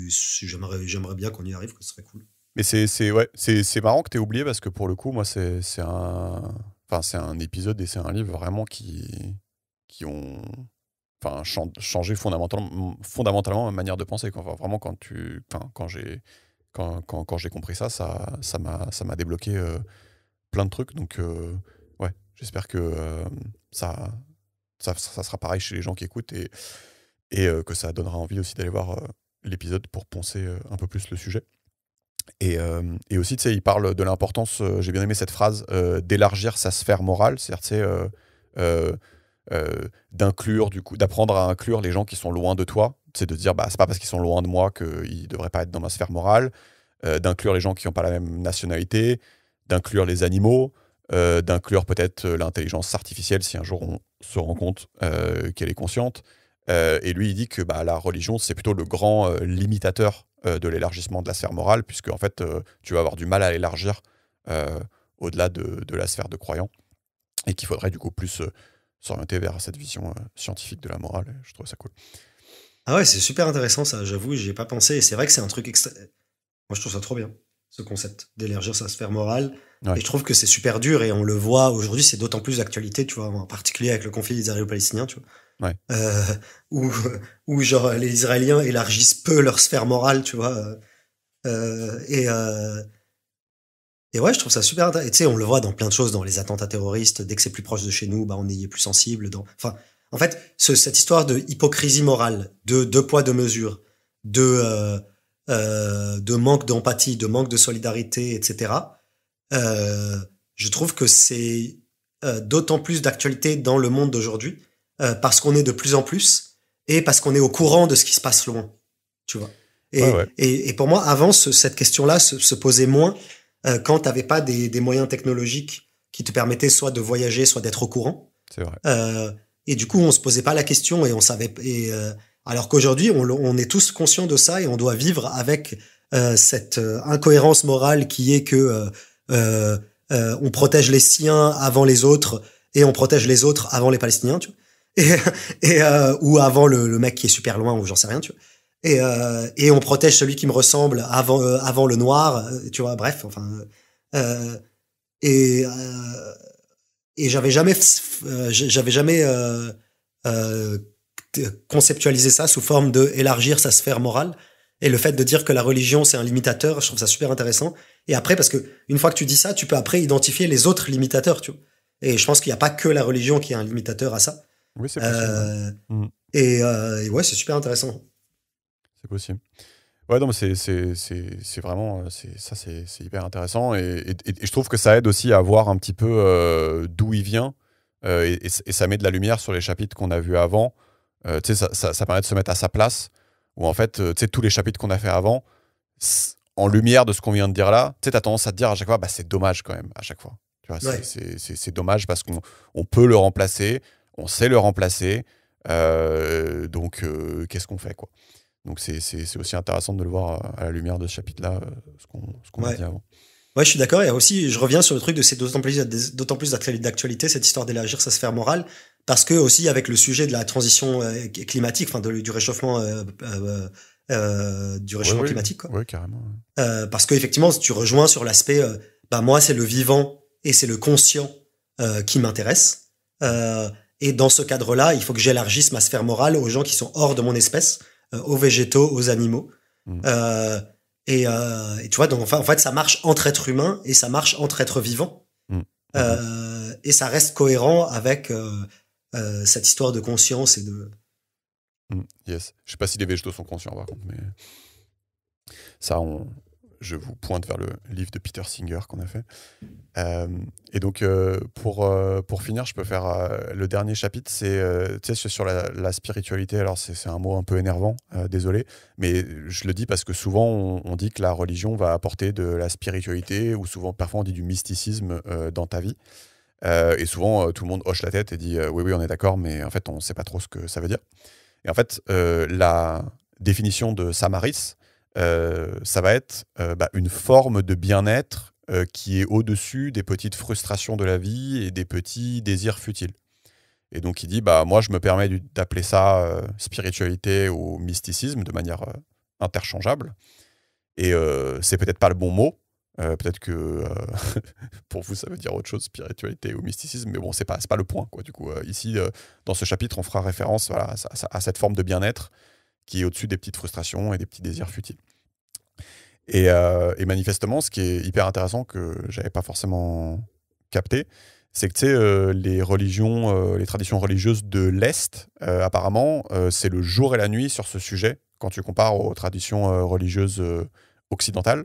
J'aimerais bien qu'on y arrive, que ce serait cool. Mais c'est marrant que tu aies oublié, parce que pour le coup, moi, c'est un épisode et c'est un livre vraiment qui ont changé fondamentalement ma manière de penser, quoi. Enfin, vraiment, quand j'ai compris ça m'a débloqué plein de trucs. Donc, ouais, j'espère que ça sera pareil chez les gens qui écoutent, et que ça donnera envie aussi d'aller voir l'épisode pour poncer un peu plus le sujet. Et aussi, tu sais, il parle de l'importance, j'ai bien aimé cette phrase, d'élargir sa sphère morale, c'est-à-dire, tu sais, d'inclure, du coup, d'apprendre à inclure les gens qui sont loin de toi. C'est de dire, c'est pas parce qu'ils sont loin de moi qu'ils devraient pas être dans ma sphère morale, d'inclure les gens qui n'ont pas la même nationalité, d'inclure les animaux, d'inclure peut-être l'intelligence artificielle si un jour on se rend compte qu'elle est consciente. Et lui, il dit que la religion, c'est plutôt le grand limitateur de l'élargissement de la sphère morale, puisque en fait, tu vas avoir du mal à l'élargir au-delà de la sphère de croyants, et qu'il faudrait du coup plus s'orienter vers cette vision scientifique de la morale. Et je trouve ça cool. Ah ouais, c'est super intéressant ça, j'avoue, j'y ai pas pensé. Et c'est vrai que c'est un truc moi je trouve ça trop bien, ce concept d'élargir sa sphère morale. Ouais. Et je trouve que c'est super dur et on le voit aujourd'hui, c'est d'autant plus d'actualité, tu vois, en particulier avec le conflit israélo-palestinien, tu vois. Ouais. Où, où genre les Israéliens élargissent peu leur sphère morale, tu vois. Et ouais, je trouve ça super intéressant. Et tu sais, on le voit dans plein de choses, dans les attentats terroristes. Dès que c'est plus proche de chez nous, bah, on y est plus sensible. Enfin, en fait, cette histoire de hypocrisie morale, de deux poids, deux mesures, de manque d'empathie, de manque de solidarité, etc. Je trouve que c'est d'autant plus d'actualité dans le monde d'aujourd'hui, parce qu'on est de plus en plus et parce qu'on est au courant de ce qui se passe loin, tu vois. Et pour moi, avant, cette question-là se posait moins quand tu n'avais pas des moyens technologiques qui te permettaient soit de voyager, soit d'être au courant. C'est vrai. Et du coup, on se posait pas la question et on savait. Alors qu'aujourd'hui, on est tous conscients de ça et on doit vivre avec cette incohérence morale qui est que on protège les siens avant les autres et on protège les autres avant les Palestiniens, tu vois. Ou avant le mec qui est super loin ou j'en sais rien, tu vois. Et on protège celui qui me ressemble avant le noir, tu vois. Bref, enfin. Et j'avais jamais conceptualisé ça sous forme de élargir sa sphère morale. Et le fait de dire que la religion c'est un limitateur, je trouve ça super intéressant. Et après, parce que une fois que tu dis ça, tu peux après identifier les autres limitateurs, tu vois. Et je pense qu'il n'y a pas que la religion qui est un limitateur à ça. Oui, c'est possible. Et ouais, c'est super intéressant. C'est possible. Ouais, non, mais c'est vraiment, c'est hyper intéressant et je trouve que ça aide aussi à voir un petit peu d'où il vient et ça met de la lumière sur les chapitres qu'on a vus avant. Tu sais, ça permet de se mettre à sa place où en fait, tu sais, tous les chapitres qu'on a fait avant, en lumière de ce qu'on vient de dire là, tu sais, t'as tendance à te dire à chaque fois, bah, c'est dommage quand même, à chaque fois. Tu vois, Ouais. c'est dommage parce qu'on peut le remplacer, on sait le remplacer, donc qu'est-ce qu'on fait, quoi. Donc c'est aussi intéressant de le voir à la lumière de ce chapitre-là, ce qu'on a dit avant. Ouais, je suis d'accord. Et aussi, je reviens sur le truc de c'est d'autant plus d'actualité, cette histoire d'élargir sa sphère morale, parce que aussi avec le sujet de la transition climatique, enfin du réchauffement, climatique, quoi. Oui, carrément. Parce qu'effectivement, tu rejoins sur l'aspect, bah moi c'est le vivant et c'est le conscient qui m'intéresse. Et dans ce cadre-là, il faut que j'élargisse ma sphère morale aux gens qui sont hors de mon espèce, aux végétaux, aux animaux. Et tu vois, donc en fait, ça marche entre êtres humains et ça marche entre êtres vivants. Et ça reste cohérent avec cette histoire de conscience et de. Yes. Je sais pas si les végétaux sont conscients par contre, mais ça, je vous pointe vers le livre de Peter Singer qu'on a fait. Et donc, pour finir, je peux faire le dernier chapitre, c'est sur la spiritualité. Alors, c'est un mot un peu énervant, désolé, mais je le dis parce que souvent, on dit que la religion va apporter de la spiritualité, ou souvent, parfois, on dit du mysticisme dans ta vie. Et souvent, tout le monde hoche la tête et dit oui, oui, on est d'accord, mais en fait, on ne sait pas trop ce que ça veut dire. Et en fait, la définition de Sam Harris, ça va être une forme de bien-être qui est au-dessus des petites frustrations de la vie et des petits désirs futiles. Et donc il dit, moi je me permets d'appeler ça spiritualité ou mysticisme de manière interchangeable. Et c'est peut-être pas le bon mot. Peut-être que pour vous ça veut dire autre chose, spiritualité ou mysticisme, mais bon, c'est pas le point, quoi. Du coup, ici, dans ce chapitre, on fera référence à cette forme de bien-être qui est au-dessus des petites frustrations et des petits désirs futiles. Et manifestement, ce qui est hyper intéressant, que j'avais pas forcément capté, c'est que tu sais, les religions, les traditions religieuses de l'Est, apparemment, c'est le jour et la nuit sur ce sujet, quand tu compares aux traditions religieuses occidentales.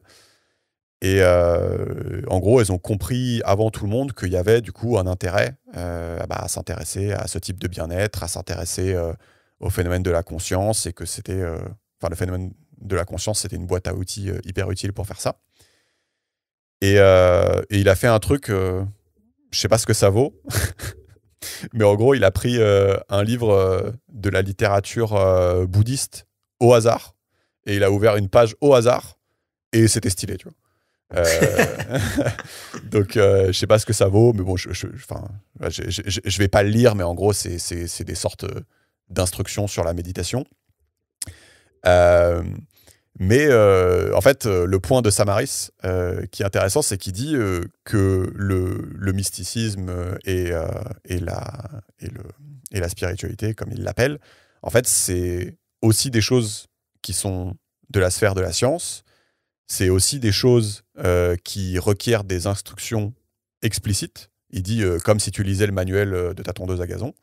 Et en gros, elles ont compris avant tout le monde qu'il y avait du coup un intérêt à s'intéresser à ce type de bien-être, à s'intéresser au phénomène de la conscience, et que c'était, le phénomène de la conscience, c'était une boîte à outils hyper utile pour faire ça. Et il a fait un truc, je sais pas ce que ça vaut, mais en gros, il a pris un livre de la littérature bouddhiste au hasard, et il a ouvert une page au hasard, et c'était stylé, tu vois. Euh, donc, je sais pas ce que ça vaut, mais bon, je vais pas le lire, mais en gros, c'est des sortes d'instructions sur la méditation. Euh, mais en fait, le point de Samaris qui est intéressant, c'est qu'il dit que le mysticisme et la spiritualité, comme il l'appelle, en fait, c'est aussi des choses qui sont de la sphère de la science. C'est aussi des choses qui requièrent des instructions explicites. Il dit comme si tu lisais le manuel de ta tondeuse à gazon.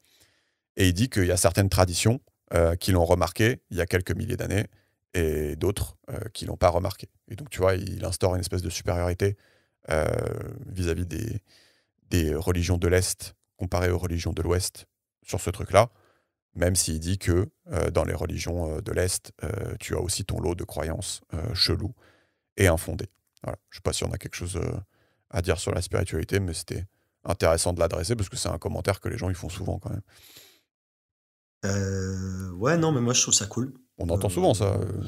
Et il dit qu'il y a certaines traditions qui l'ont remarqué il y a quelques milliers d'années et d'autres qui ne l'ont pas remarqué. Et donc, tu vois, il instaure une espèce de supériorité euh, vis-à-vis des religions de l'Est comparées aux religions de l'Ouest sur ce truc-là, même s'il dit que dans les religions de l'Est, tu as aussi ton lot de croyances cheloues et infondées. Voilà. Je ne sais pas si on a quelque chose à dire sur la spiritualité, mais c'était intéressant de l'adresser parce que c'est un commentaire que les gens ils font souvent quand même. Ouais, non, mais moi je trouve ça cool. On entend souvent ça. Euh,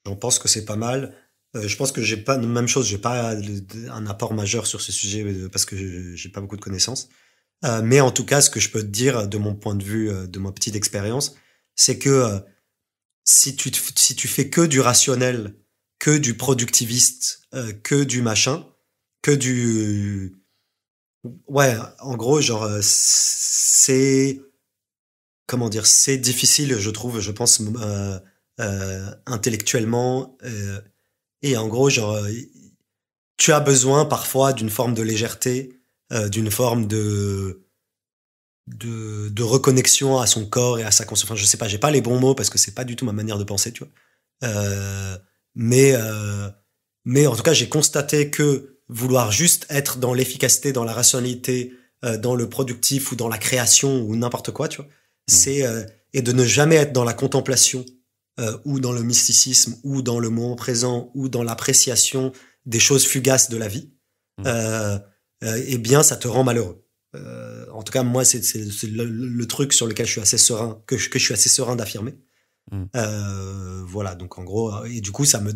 J'en pense que c'est pas mal. Je pense que j'ai pas, même chose, j'ai pas un apport majeur sur ce sujet parce que j'ai pas beaucoup de connaissances. Mais en tout cas, ce que je peux te dire de mon point de vue, de ma petite expérience, c'est que si tu fais que du rationnel, que du productiviste, que du machin, que du... Ouais, en gros, genre, c'est... Comment dire? C'est difficile, je trouve, je pense, intellectuellement. Et en gros, genre, tu as besoin parfois d'une forme de légèreté, d'une forme de reconnexion à son corps et à sa conscience. Enfin, je sais pas, j'ai pas les bons mots parce que c'est pas du tout ma manière de penser, tu vois. Euh, mais, euh, mais en tout cas, j'ai constaté que vouloir juste être dans l'efficacité, dans la rationalité, dans le productif ou dans la création ou n'importe quoi, tu vois, Mm. c'est et de ne jamais être dans la contemplation ou dans le mysticisme ou dans le moment présent ou dans l'appréciation des choses fugaces de la vie, Mm. euh, eh bien, ça te rend malheureux. En tout cas, moi, c'est le truc sur lequel je suis assez serein, que je suis assez serein d'affirmer. Mm. Voilà, donc en gros, et du coup, ça me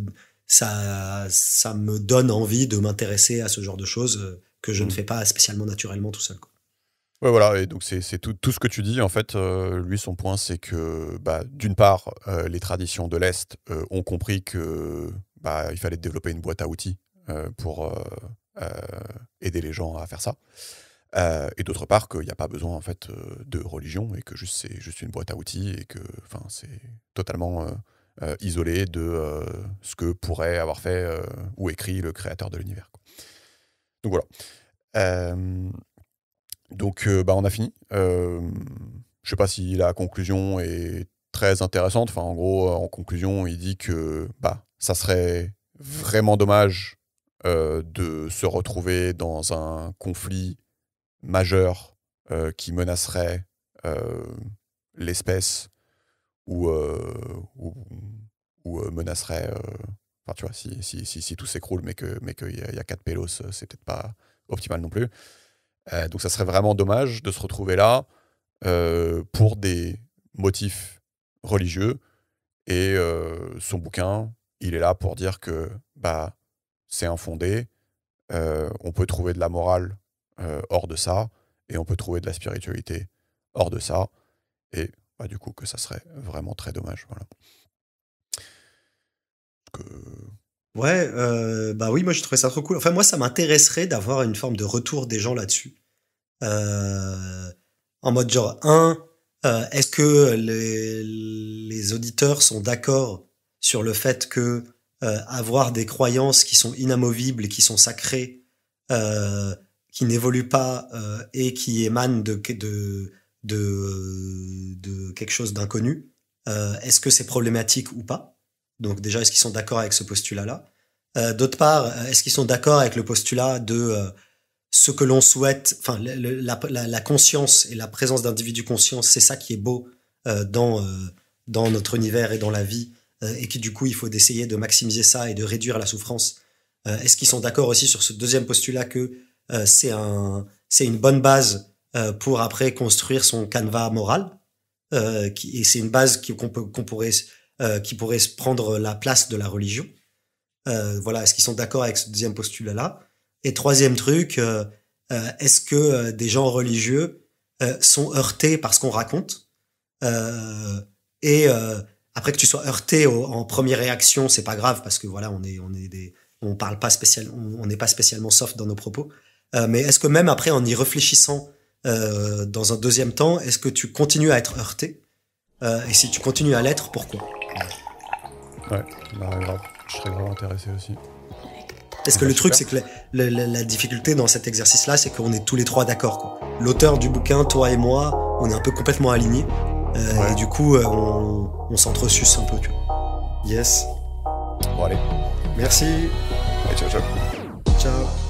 donne envie de m'intéresser à ce genre de choses que je ne Mm. fais pas spécialement naturellement tout seul, quoi. Ouais, voilà, et donc c'est tout ce que tu dis. En fait, lui, son point, c'est que, bah, d'une part, les traditions de l'Est ont compris que bah, il fallait développer une boîte à outils pour euh, aider les gens à faire ça. Et d'autre part, qu'il n'y a pas besoin en fait de religion et que c'est juste une boîte à outils et que c'est totalement isolé de ce que pourrait avoir fait ou écrit le créateur de l'univers, quoi. Donc voilà. Euh, bah, on a fini. Je sais pas si la conclusion est très intéressante. Enfin, en gros, en conclusion, il dit que bah, ça serait vraiment dommage de se retrouver dans un conflit majeur qui menacerait l'espèce ou, menacerait. Enfin, tu vois, si tout s'écroule, mais qu'il y a 4 pélos, c'est peut-être pas optimal non plus. Donc ça serait vraiment dommage de se retrouver là pour des motifs religieux. Et son bouquin, il est là pour dire que bah, c'est infondé, on peut trouver de la morale hors de ça, et on peut trouver de la spiritualité hors de ça, et bah, du coup que ça serait vraiment très dommage. Voilà. Que... Ouais, bah oui, moi je trouvais ça trop cool. Enfin, moi, ça m'intéresserait d'avoir une forme de retour des gens là-dessus. Euh, En mode genre, est-ce que les auditeurs sont d'accord sur le fait que avoir des croyances qui sont inamovibles, qui sont sacrées, qui n'évoluent pas et qui émanent de quelque chose d'inconnu, est-ce que c'est problématique ou pas? Donc déjà, est-ce qu'ils sont d'accord avec ce postulat-là? D'autre part, est-ce qu'ils sont d'accord avec le postulat de ce que l'on souhaite, enfin la conscience et la présence d'individus conscients, c'est ça qui est beau euh, dans euh, dans notre univers et dans la vie, et que du coup il faut essayer de maximiser ça et de réduire la souffrance. Est-ce qu'ils sont d'accord aussi sur ce deuxième postulat que c'est une bonne base pour après construire son canevas moral, et c'est une base qui pourrait qui pourrait prendre la place de la religion. Voilà, est-ce qu'ils sont d'accord avec ce deuxième postulat-là? Et troisième truc, est-ce que des gens religieux sont heurtés par ce qu'on raconte? Et après que tu sois heurté en première réaction, c'est pas grave parce que voilà, on parle pas on n'est pas spécialement soft dans nos propos. Mais est-ce que même après, en y réfléchissant dans un deuxième temps, est-ce que tu continues à être heurté? Et si tu continues à l'être, pourquoi? Ouais, bah grave. Je serais vraiment intéressé aussi. Parce que le truc, c'est que la difficulté dans cet exercice-là, c'est qu'on est tous les trois d'accord, quoi. L'auteur du bouquin, toi et moi, on est un peu complètement alignés. Ouais. Et du coup, on s'entresuce un peu, tu vois. Yes. Bon, allez. Merci. Allez, ciao, ciao. Ciao.